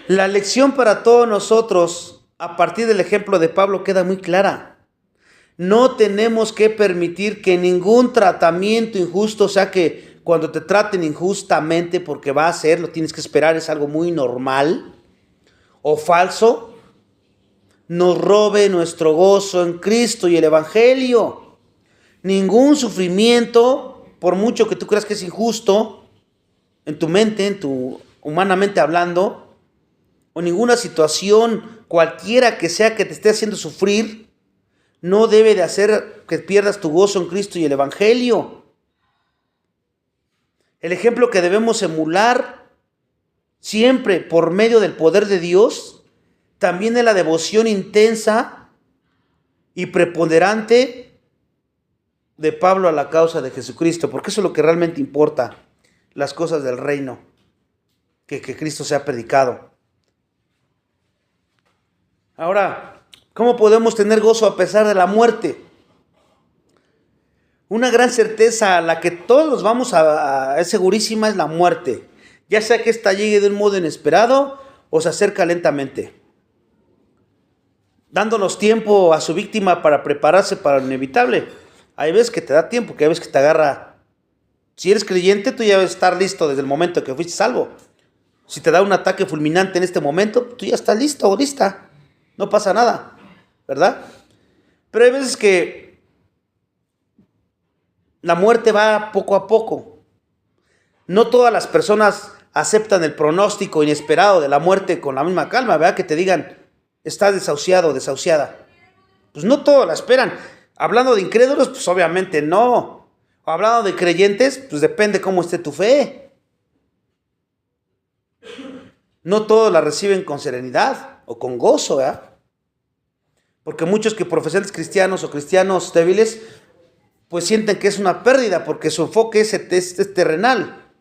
Speaker 1: La lección para todos nosotros, a partir del ejemplo de Pablo, queda muy clara. No tenemos que permitir que ningún tratamiento injusto, o sea que cuando te traten injustamente, porque va a ser, lo tienes que esperar, es algo muy normal, o falso, nos robe nuestro gozo en Cristo y el Evangelio. Ningún sufrimiento, por mucho que tú creas que es injusto, en tu mente, humanamente hablando, o ninguna situación, cualquiera que sea que te esté haciendo sufrir, no debe de hacer que pierdas tu gozo en Cristo y el Evangelio. El ejemplo que debemos emular siempre por medio del poder de Dios, también es la devoción intensa y preponderante de Pablo a la causa de Jesucristo, porque eso es lo que realmente importa, las cosas del reino, que Cristo sea predicado. Ahora, ¿cómo podemos tener gozo a pesar de la muerte? Una gran certeza a la que todos vamos es segurísima, es la muerte. Ya sea que esta llegue de un modo inesperado o se acerca lentamente, dándonos tiempo a su víctima para prepararse para lo inevitable. Hay veces que te da tiempo, que hay veces que te agarra. Si eres creyente, tú ya debes estar listo desde el momento que fuiste salvo. Si te da un ataque fulminante en este momento, tú ya estás listo o lista. No pasa nada, ¿verdad? Pero hay veces que la muerte va poco a poco. No todas las personas aceptan el pronóstico inesperado de la muerte con la misma calma, ¿verdad? Que te digan, estás desahuciado o desahuciada. Pues no todos la esperan. Hablando de incrédulos, pues obviamente no. Hablando de creyentes, pues depende cómo esté tu fe. No todos la reciben con serenidad o con gozo, ¿verdad? Porque muchos que profesan cristianos o cristianos débiles, pues sienten que es una pérdida porque su enfoque es terrenal.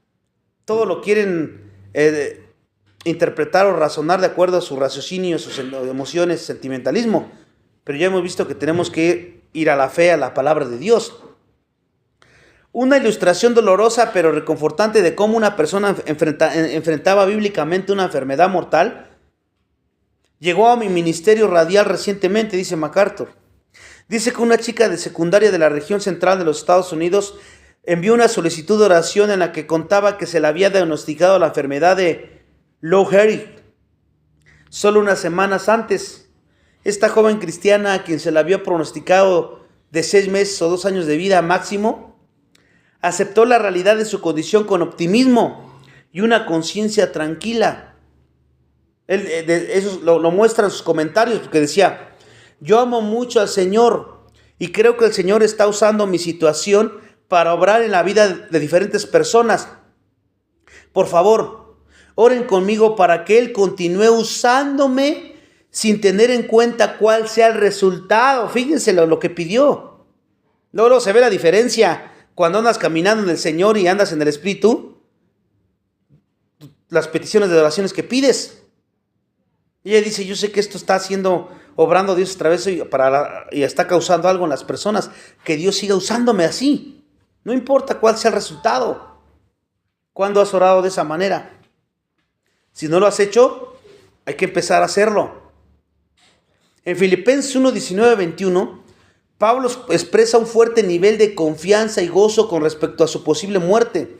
Speaker 1: Todo lo quieren interpretar o razonar de acuerdo a su raciocinio, sus emociones, sentimentalismo. Pero ya hemos visto que tenemos que ir a la fe, a la palabra de Dios. Una ilustración dolorosa pero reconfortante de cómo una persona enfrentaba bíblicamente una enfermedad mortal llegó a mi ministerio radial recientemente, dice MacArthur. Dice que una chica de secundaria de la región central de los Estados Unidos envió una solicitud de oración en la que contaba que se le había diagnosticado la enfermedad de Lou Gehrig solo unas semanas antes. Esta joven cristiana, a quien se le había pronosticado de 6 meses o 2 años de vida máximo, aceptó la realidad de su condición con optimismo y una conciencia tranquila. Eso lo muestra en sus comentarios, porque decía: yo amo mucho al Señor y creo que el Señor está usando mi situación para obrar en la vida de diferentes personas. Por favor, oren conmigo para que Él continúe usándome sin tener en cuenta cuál sea el resultado. Fíjense lo que pidió. Luego se ve la diferencia cuando andas caminando en el Señor y andas en el Espíritu. Las peticiones de oraciones que pides. Y ella dice: yo sé que esto está obrando Dios a través y está causando algo en las personas. Que Dios siga usándome así. No importa cuál sea el resultado. ¿Cuándo has orado de esa manera? Si no lo has hecho, hay que empezar a hacerlo. En Filipenses 1, 19, 21, Pablo expresa un fuerte nivel de confianza y gozo con respecto a su posible muerte.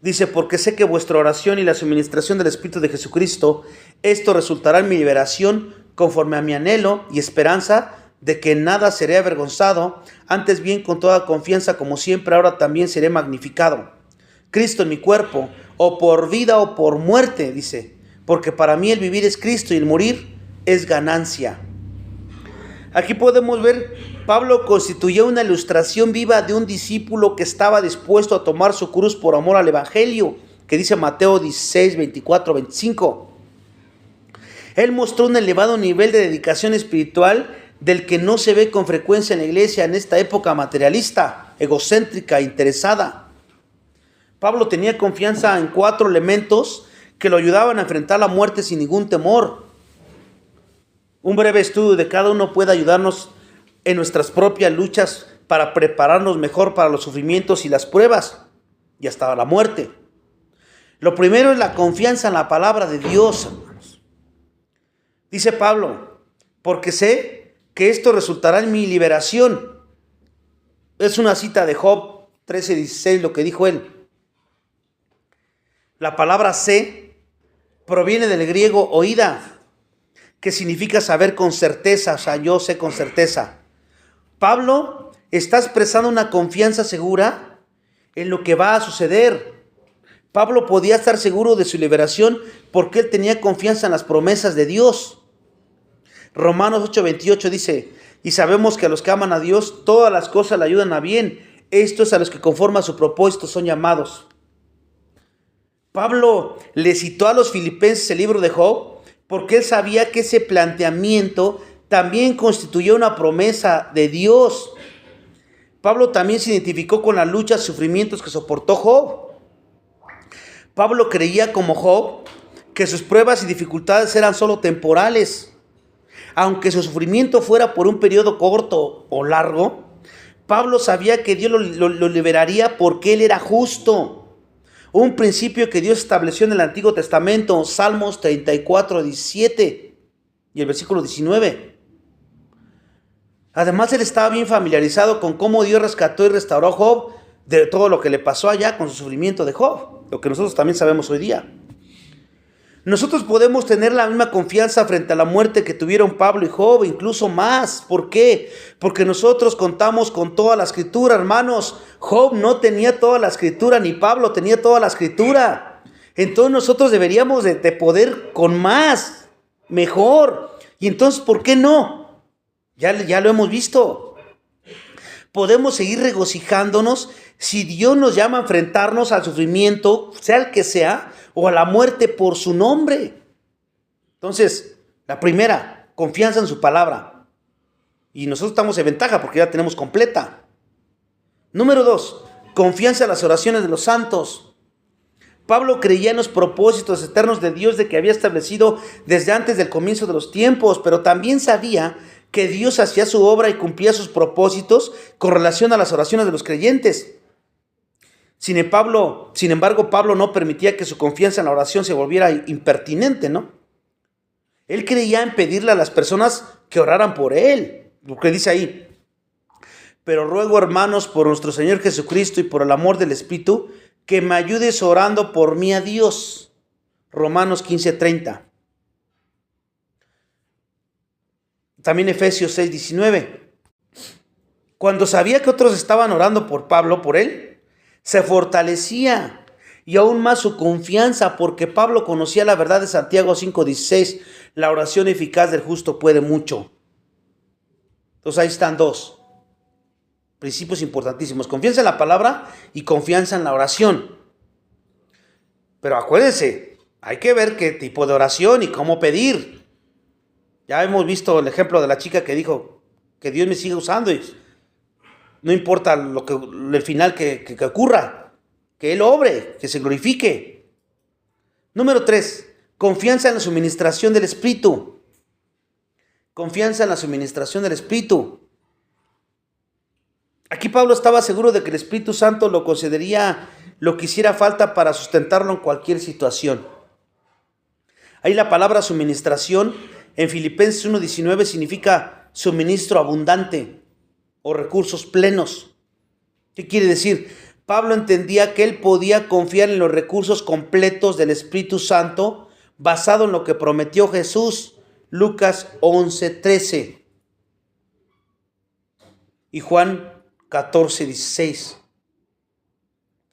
Speaker 1: Dice: porque sé que vuestra oración y la suministración del Espíritu de Jesucristo, esto resultará en mi liberación conforme a mi anhelo y esperanza de que en nada seré avergonzado, antes bien con toda confianza como siempre ahora también seré magnificado. Cristo en mi cuerpo, o por vida o por muerte, dice, porque para mí el vivir es Cristo y el morir es ganancia. Aquí podemos ver, Pablo constituyó una ilustración viva de un discípulo que estaba dispuesto a tomar su cruz por amor al Evangelio, que dice Mateo 16, 24, 25. Él mostró un elevado nivel de dedicación espiritual del que no se ve con frecuencia en la iglesia en esta época materialista, egocéntrica, interesada. Pablo tenía confianza en 4 elementos que lo ayudaban a enfrentar la muerte sin ningún temor. Un breve estudio de cada uno puede ayudarnos en nuestras propias luchas para prepararnos mejor para los sufrimientos y las pruebas y hasta la muerte. Lo primero es la confianza en la palabra de Dios, hermanos. Dice Pablo: porque sé que esto resultará en mi liberación. Es una cita de Job 13:16, lo que dijo él. La palabra sé proviene del griego oída, que significa saber con certeza, o sea, yo sé con certeza. Pablo está expresando una confianza segura en lo que va a suceder. Pablo podía estar seguro de su liberación porque él tenía confianza en las promesas de Dios. Romanos 8:28 dice: y sabemos que a los que aman a Dios, todas las cosas le ayudan a bien. Esto es a los que conforme a su propósito son llamados. Pablo le citó a los filipenses el libro de Job porque él sabía que ese planteamiento también constituía una promesa de Dios. Pablo también se identificó con las luchas y sufrimientos que soportó Job. Pablo creía como Job que sus pruebas y dificultades eran solo temporales. Aunque su sufrimiento fuera por un periodo corto o largo, Pablo sabía que Dios lo liberaría porque él era justo. Un principio que Dios estableció en el Antiguo Testamento, Salmos 34, 17 y el versículo 19. Además, él estaba bien familiarizado con cómo Dios rescató y restauró a Job de todo lo que le pasó allá con su sufrimiento de Job, lo que nosotros también sabemos hoy día. Nosotros podemos tener la misma confianza frente a la muerte que tuvieron Pablo y Job, incluso más. ¿Por qué? Porque nosotros contamos con toda la Escritura, hermanos. Job no tenía toda la Escritura, ni Pablo tenía toda la Escritura. Entonces nosotros deberíamos de poder con más, mejor. Y entonces, ¿por qué no? Ya lo hemos visto. Podemos seguir regocijándonos si Dios nos llama a enfrentarnos al sufrimiento, sea el que sea, o a la muerte por su nombre. Entonces, la primera, confianza en su palabra. Y nosotros estamos en ventaja porque ya la tenemos completa. Número 2, confianza en las oraciones de los santos. Pablo creía en los propósitos eternos de Dios de que había establecido desde antes del comienzo de los tiempos, pero también sabía que Dios hacía su obra y cumplía sus propósitos con relación a las oraciones de los creyentes. Sin embargo, Pablo no permitía que su confianza en la oración se volviera impertinente, ¿no? Él creía en pedirle a las personas que oraran por él, lo que dice ahí. Pero ruego, hermanos, por nuestro Señor Jesucristo y por el amor del Espíritu, que me ayudes orando por mí a Dios. Romanos 15:30. También Efesios 6:19. Cuando sabía que otros estaban orando por Pablo, por él, se fortalecía y aún más su confianza, porque Pablo conocía la verdad de Santiago 5:16, la oración eficaz del justo puede mucho. Entonces ahí están dos principios importantísimos: confianza en la palabra y confianza en la oración. Pero acuérdense, hay que ver qué tipo de oración y cómo pedir. Ya hemos visto el ejemplo de la chica que dijo que Dios me siga usando y no importa el final que ocurra, que Él obre, que se glorifique. Número 3, confianza en la suministración del Espíritu. Confianza en la suministración del Espíritu. Aquí Pablo estaba seguro de que el Espíritu Santo lo concedería lo que hiciera falta para sustentarlo en cualquier situación. Ahí la palabra suministración en Filipenses 1:19 significa suministro abundante o recursos plenos. ¿Qué quiere decir? Pablo entendía que él podía confiar en los recursos completos del Espíritu Santo basado en lo que prometió Jesús, Lucas 11:13 y Juan 14:16.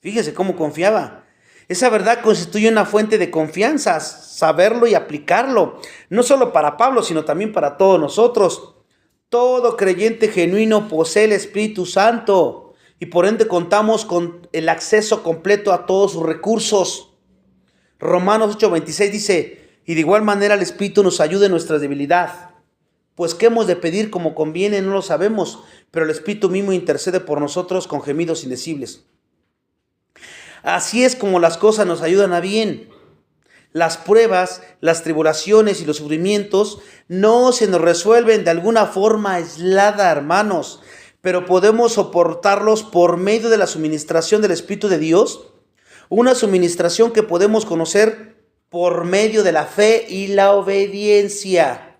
Speaker 1: Fíjese cómo confiaba. Esa verdad constituye una fuente de confianza, saberlo y aplicarlo, no solo para Pablo, sino también para todos nosotros. Todo creyente genuino posee el Espíritu Santo y por ende contamos con el acceso completo a todos sus recursos. Romanos 8:26 dice, y de igual manera el Espíritu nos ayuda en nuestra debilidad. Pues qué hemos de pedir como conviene no lo sabemos, pero el Espíritu mismo intercede por nosotros con gemidos indecibles. Así es como las cosas nos ayudan a bien. Las pruebas, las tribulaciones y los sufrimientos no se nos resuelven de alguna forma aislada, hermanos, pero podemos soportarlos por medio de la suministración del Espíritu de Dios, una suministración que podemos conocer por medio de la fe y la obediencia.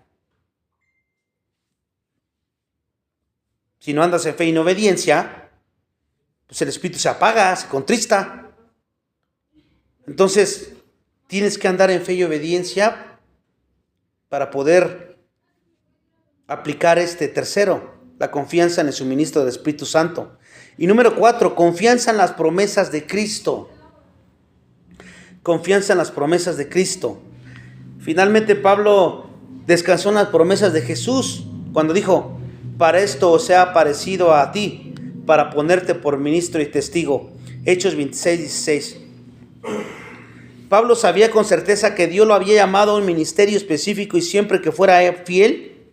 Speaker 1: Si no andas en fe y en obediencia, pues el Espíritu se apaga, se contrista. Entonces, tienes que andar en fe y obediencia para poder aplicar este tercero, la confianza en el suministro del Espíritu Santo. Y número 4, confianza en las promesas de Cristo. Confianza en las promesas de Cristo. Finalmente, Pablo descansó en las promesas de Jesús cuando dijo, para esto os he aparecido a ti, para ponerte por ministro y testigo. Hechos 26:16. Pablo sabía con certeza que Dios lo había llamado a un ministerio específico y siempre que fuera fiel,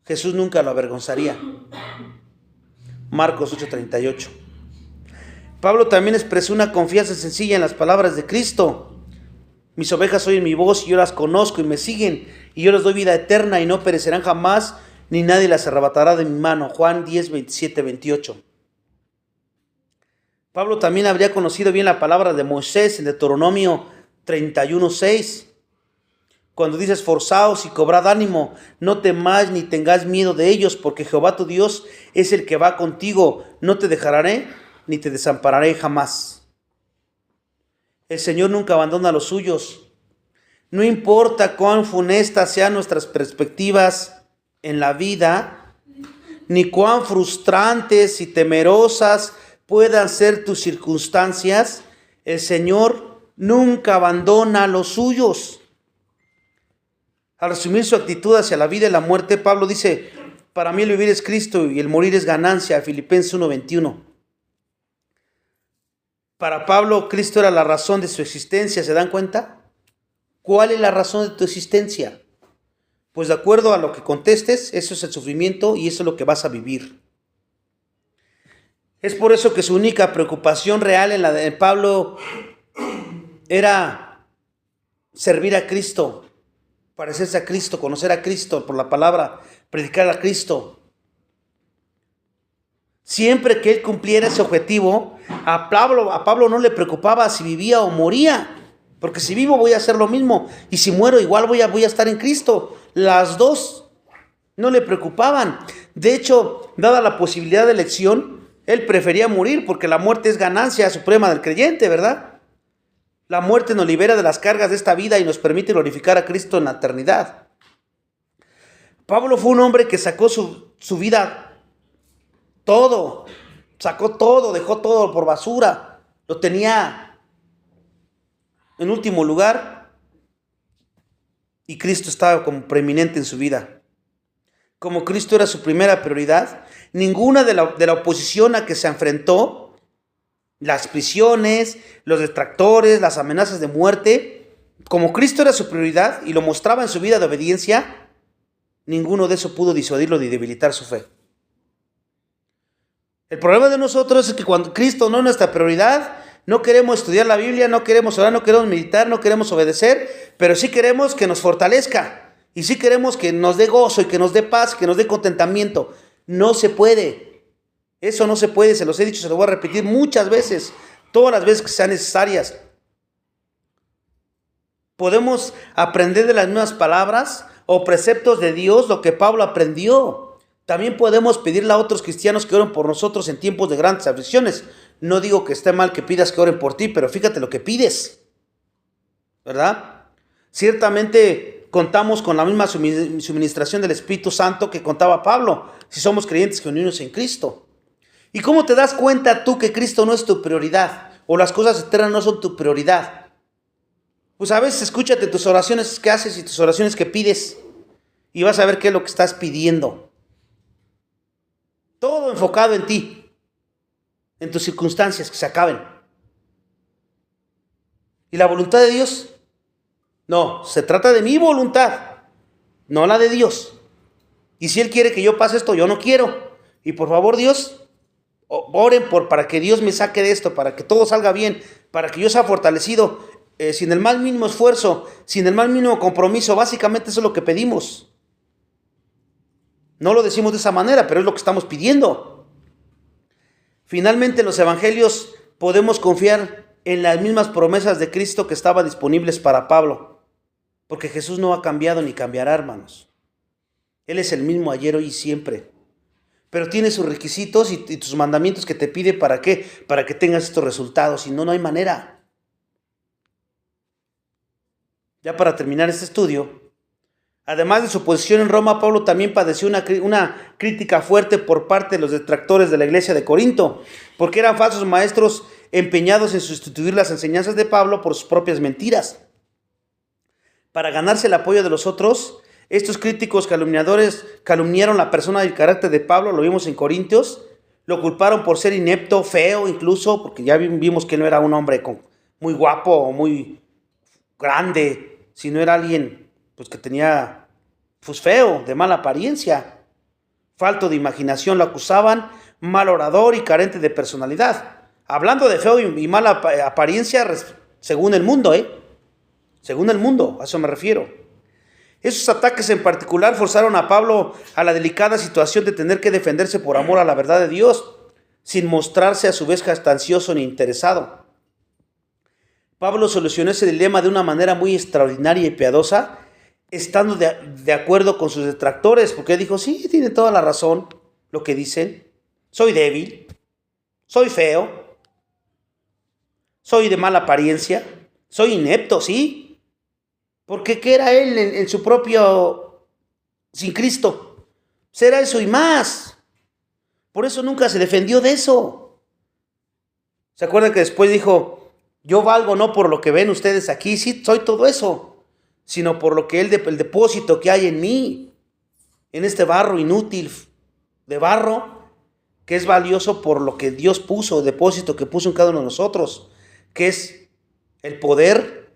Speaker 1: Jesús nunca lo avergonzaría. Marcos 8:38. Pablo también expresó una confianza sencilla en las palabras de Cristo. Mis ovejas oyen mi voz y yo las conozco y me siguen, y yo les doy vida eterna y no perecerán jamás, ni nadie las arrebatará de mi mano. Juan 10:27-28. Pablo también habría conocido bien la palabra de Moisés en Deuteronomio 31:6. Cuando dice, esforzaos y cobrad ánimo, no temáis ni tengáis miedo de ellos, porque Jehová tu Dios es el que va contigo, no te dejaré ni te desampararé jamás. El Señor nunca abandona a los suyos. No importa cuán funestas sean nuestras perspectivas en la vida, ni cuán frustrantes y temerosas puedan ser tus circunstancias, el Señor nunca abandona a los suyos. Al resumir su actitud hacia la vida y la muerte, Pablo dice, para mí el vivir es Cristo y el morir es ganancia, Filipenses 1:21. Para Pablo, Cristo era la razón de su existencia, ¿se dan cuenta? ¿Cuál es la razón de tu existencia? Pues de acuerdo a lo que contestes, eso es el sufrimiento y eso es lo que vas a vivir. Es por eso que su única preocupación real en la de Pablo era servir a Cristo, parecerse a Cristo, conocer a Cristo por la palabra, predicar a Cristo. Siempre que él cumpliera ese objetivo, a Pablo no le preocupaba si vivía o moría, porque si vivo voy a hacer lo mismo y si muero igual voy a estar en Cristo. Las dos no le preocupaban. De hecho, dada la posibilidad de elección, él prefería morir porque la muerte es ganancia suprema del creyente, ¿verdad? La muerte nos libera de las cargas de esta vida y nos permite glorificar a Cristo en la eternidad. Pablo fue un hombre que sacó su vida todo sacó todo, dejó todo por basura, lo tenía en último lugar y Cristo estaba como preeminente en su vida. Como Cristo era su primera prioridad, ninguna de la oposición a que se enfrentó, las prisiones, los detractores, las amenazas de muerte, como Cristo era su prioridad y lo mostraba en su vida de obediencia, ninguno de eso pudo disuadirlo ni debilitar su fe. El problema de nosotros es que cuando Cristo no es nuestra prioridad, no queremos estudiar la Biblia, no queremos orar, no queremos meditar, no queremos obedecer, pero sí queremos que nos fortalezca y sí queremos que nos dé gozo y que nos dé paz, que nos dé contentamiento. No se puede. Eso no se puede, se los he dicho, se lo voy a repetir muchas veces, todas las veces que sean necesarias. Podemos aprender de las mismas palabras o preceptos de Dios lo que Pablo aprendió. También podemos pedirle a otros cristianos que oren por nosotros en tiempos de grandes aflicciones. No digo que esté mal que pidas que oren por ti, pero fíjate lo que pides, ¿verdad? Ciertamente contamos con la misma suministración del Espíritu Santo que contaba Pablo, si somos creyentes genuinos en Cristo. ¿Y cómo te das cuenta tú que Cristo no es tu prioridad o las cosas eternas no son tu prioridad? Pues a veces escúchate tus oraciones que haces y tus oraciones que pides y vas a ver qué es lo que estás pidiendo. Todo enfocado en ti, en tus circunstancias que se acaben. ¿Y la voluntad de Dios? No, se trata de mi voluntad, no la de Dios. Y si Él quiere que yo pase esto, yo no quiero. Y por favor, Dios, oren para que Dios me saque de esto, para que todo salga bien, para que yo sea fortalecido, sin el más mínimo esfuerzo, sin el más mínimo compromiso. Básicamente eso es lo que pedimos. No lo decimos de esa manera, pero es lo que estamos pidiendo. Finalmente, en los evangelios podemos confiar en las mismas promesas de Cristo que estaban disponibles para Pablo, porque Jesús no ha cambiado ni cambiará, hermanos. Él es el mismo ayer, hoy y siempre. Pero tiene sus requisitos y tus mandamientos que te pide. ¿Para qué? Para que tengas estos resultados. Si no, no hay manera. Ya para terminar este estudio, además de su posición en Roma, Pablo también padeció una crítica fuerte por parte de los detractores de la iglesia de Corinto, porque eran falsos maestros empeñados en sustituir las enseñanzas de Pablo por sus propias mentiras. Para ganarse el apoyo de los otros, estos críticos calumniadores calumniaron la persona y el carácter de Pablo, lo vimos en Corintios, lo culparon por ser inepto, feo incluso, porque ya vimos que no era un hombre muy guapo o muy grande, sino era alguien pues que tenía feo, de mala apariencia, falto de imaginación. Lo acusaban mal orador y carente de personalidad. Hablando de feo y mala apariencia según el mundo, según el mundo, a eso me refiero. Esos ataques en particular forzaron a Pablo a la delicada situación de tener que defenderse por amor a la verdad de Dios, sin mostrarse a su vez jactancioso ni interesado. Pablo solucionó ese dilema de una manera muy extraordinaria y piadosa, estando de acuerdo con sus detractores, porque dijo, sí, tiene toda la razón lo que dicen. Soy débil, soy feo, soy de mala apariencia, soy inepto, sí. Porque ¿qué era él en su propio, sin Cristo? Será eso y más. Por eso nunca se defendió de eso. ¿Se acuerdan que después dijo, yo valgo no por lo que ven ustedes aquí, sí, soy todo eso, sino por lo que el depósito que hay en mí, en este barro inútil de barro, que es valioso por lo que Dios puso, el depósito que puso en cada uno de nosotros, que es el poder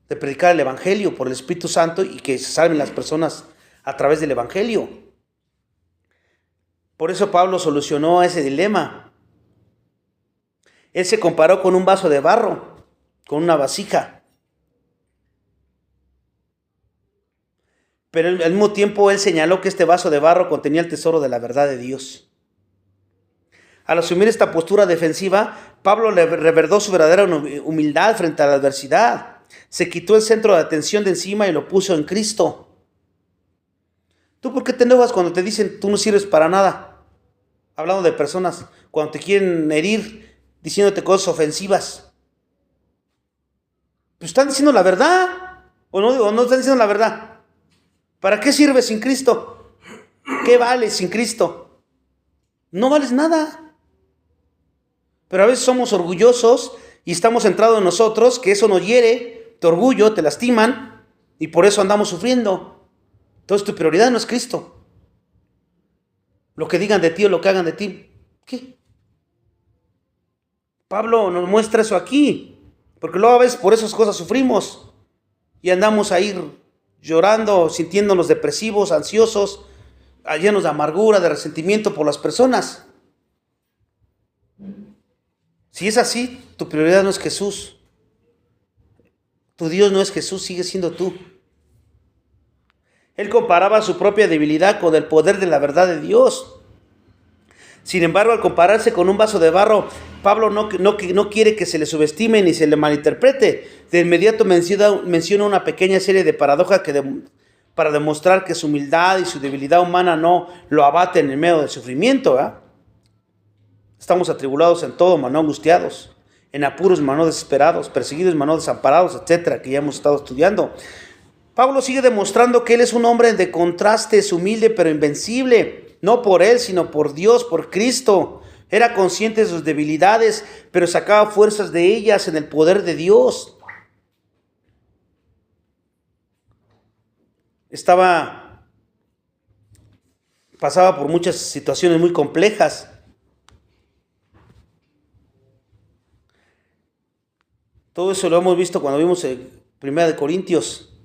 Speaker 1: de predicar el Evangelio por el Espíritu Santo y que se salven las personas a través del Evangelio. Por eso Pablo solucionó ese dilema. Él se comparó con un vaso de barro, con una vasija. Pero al mismo tiempo él señaló que este vaso de barro contenía el tesoro de la verdad de Dios. Al asumir esta postura defensiva, Pablo le reverdó su verdadera humildad frente a la adversidad. Se quitó el centro de atención de encima y lo puso en Cristo. ¿Tú por qué te enojas cuando te dicen tú no sirves para nada? Hablando de personas, cuando te quieren herir, diciéndote cosas ofensivas. Pues están diciendo la verdad, o no están diciendo la verdad. ¿Para qué sirves sin Cristo? ¿Qué vales sin Cristo? No vales nada. Pero a veces somos orgullosos y estamos centrados en nosotros, que eso nos hiere, tu orgullo, te lastiman y por eso andamos sufriendo. Entonces tu prioridad no es Cristo. Lo que digan de ti o lo que hagan de ti, ¿qué? Pablo nos muestra eso aquí, porque luego a veces por esas cosas sufrimos y andamos ahí llorando, sintiéndonos depresivos, ansiosos, llenos de amargura, de resentimiento por las personas. Si es así, tu prioridad no es Jesús. Tu Dios no es Jesús, sigue siendo tú. Él comparaba su propia debilidad con el poder de la verdad de Dios. Sin embargo, al compararse con un vaso de barro, Pablo no quiere que se le subestime ni se le malinterprete. De inmediato menciona una pequeña serie de paradojas para demostrar que su humildad y su debilidad humana no lo abaten en medio del sufrimiento. Estamos atribulados en todo, mas no angustiados, en apuros, mas no desesperados, perseguidos, mas no desamparados, etcétera, que ya hemos estado estudiando. Pablo sigue demostrando que él es un hombre de contrastes, humilde pero invencible. No por él, sino por Dios, por Cristo. Era consciente de sus debilidades, pero sacaba fuerzas de ellas en el poder de Dios. Pasaba por muchas situaciones muy complejas. Todo eso lo hemos visto cuando vimos en 1 Corintios.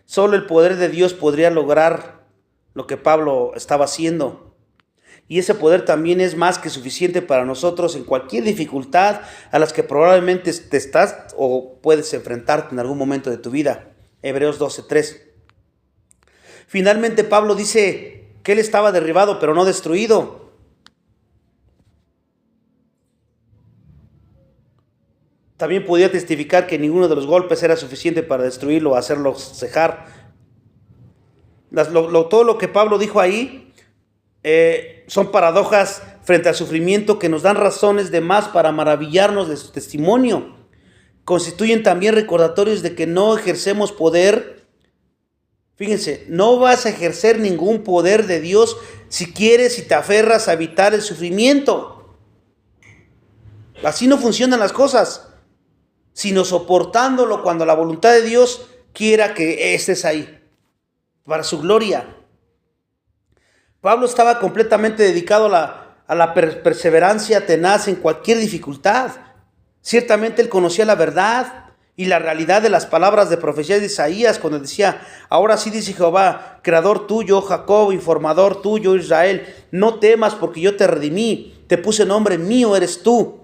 Speaker 1: Solo el poder de Dios podría lograr lo que Pablo estaba haciendo. Y ese poder también es más que suficiente para nosotros en cualquier dificultad a las que probablemente te estás o puedes enfrentarte en algún momento de tu vida. Hebreos 12:3. Finalmente Pablo dice que él estaba derribado pero no destruido. También podía testificar que ninguno de los golpes era suficiente para destruirlo o hacerlo cejar. Todo lo que Pablo dijo ahí son paradojas frente al sufrimiento que nos dan razones de más para maravillarnos de su testimonio. Constituyen también recordatorios de que no ejercemos poder. Fíjense, no vas a ejercer ningún poder de Dios si quieres y te aferras a evitar el sufrimiento. Así no funcionan las cosas, sino soportándolo cuando la voluntad de Dios quiera que estés ahí, para su gloria. Pablo estaba completamente dedicado a la perseverancia tenaz en cualquier dificultad. Ciertamente él conocía la verdad y la realidad de las palabras de profecía de Isaías cuando decía: ahora sí dice Jehová, creador tuyo, Jacob, y formador tuyo, Israel, no temas porque yo te redimí, te puse nombre, mío eres tú.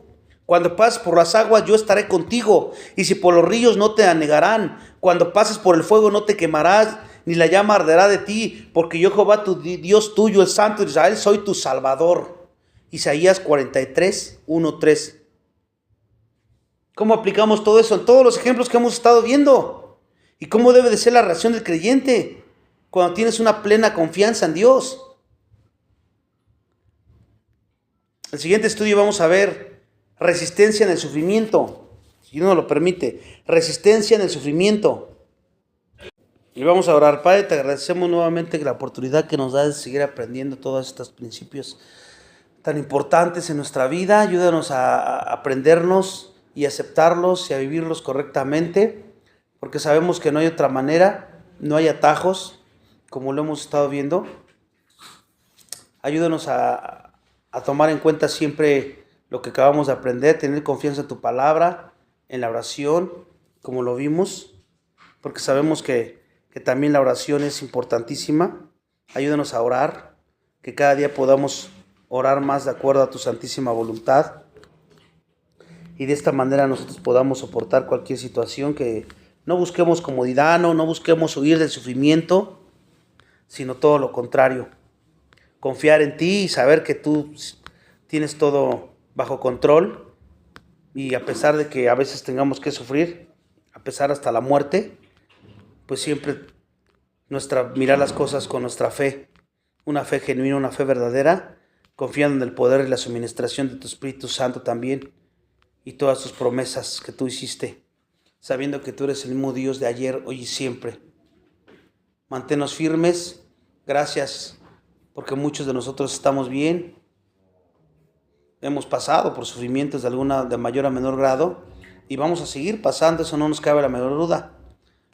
Speaker 1: Cuando pases por las aguas yo estaré contigo, y si por los ríos no te anegarán. Cuando pases por el fuego no te quemarás, ni la llama arderá de ti, porque yo Jehová tu Dios tuyo, el Santo de Israel, soy tu Salvador. Isaías 43, 1, 3. ¿Cómo aplicamos todo eso en todos los ejemplos que hemos estado viendo? ¿Y cómo debe de ser la reacción del creyente cuando tienes una plena confianza en Dios? En el siguiente estudio vamos a ver resistencia en el sufrimiento, si Dios nos lo permite, resistencia en el sufrimiento. Y vamos a orar. Padre, te agradecemos nuevamente la oportunidad que nos da de seguir aprendiendo todos estos principios tan importantes en nuestra vida. Ayúdanos a aprendernos y aceptarlos y a vivirlos correctamente, porque sabemos que no hay otra manera, no hay atajos, como lo hemos estado viendo. Ayúdanos a tomar en cuenta siempre lo que acabamos de aprender, tener confianza en tu palabra, en la oración, como lo vimos, porque sabemos que también la oración es importantísima. Ayúdanos a orar, que cada día podamos orar más de acuerdo a tu santísima voluntad, y de esta manera nosotros podamos soportar cualquier situación, que no busquemos comodidad, no busquemos huir del sufrimiento, sino todo lo contrario, confiar en ti y saber que tú tienes todo bajo control, y a pesar de que a veces tengamos que sufrir, a pesar hasta la muerte, pues siempre mirar las cosas con nuestra fe, una fe genuina, una fe verdadera, confiando en el poder y la suministración de tu Espíritu Santo también, y todas tus promesas que tú hiciste, sabiendo que tú eres el mismo Dios de ayer, hoy y siempre. Manténnos firmes. Gracias porque muchos de nosotros estamos bien. hemos pasado por sufrimientos de mayor a menor grado y vamos a seguir pasando, eso no nos cabe la menor duda.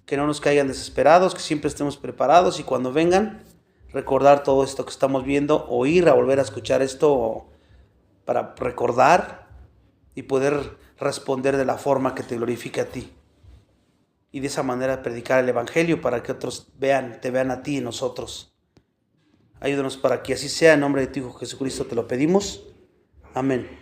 Speaker 1: Que no nos caigan desesperados, que siempre estemos preparados y cuando vengan, recordar todo esto que estamos viendo, o ir a volver a escuchar esto para recordar y poder responder de la forma que te glorifique a ti. Y de esa manera predicar el Evangelio para que otros te vean a ti y nosotros. Ayúdanos para que así sea, en nombre de tu Hijo Jesucristo te lo pedimos. Amén.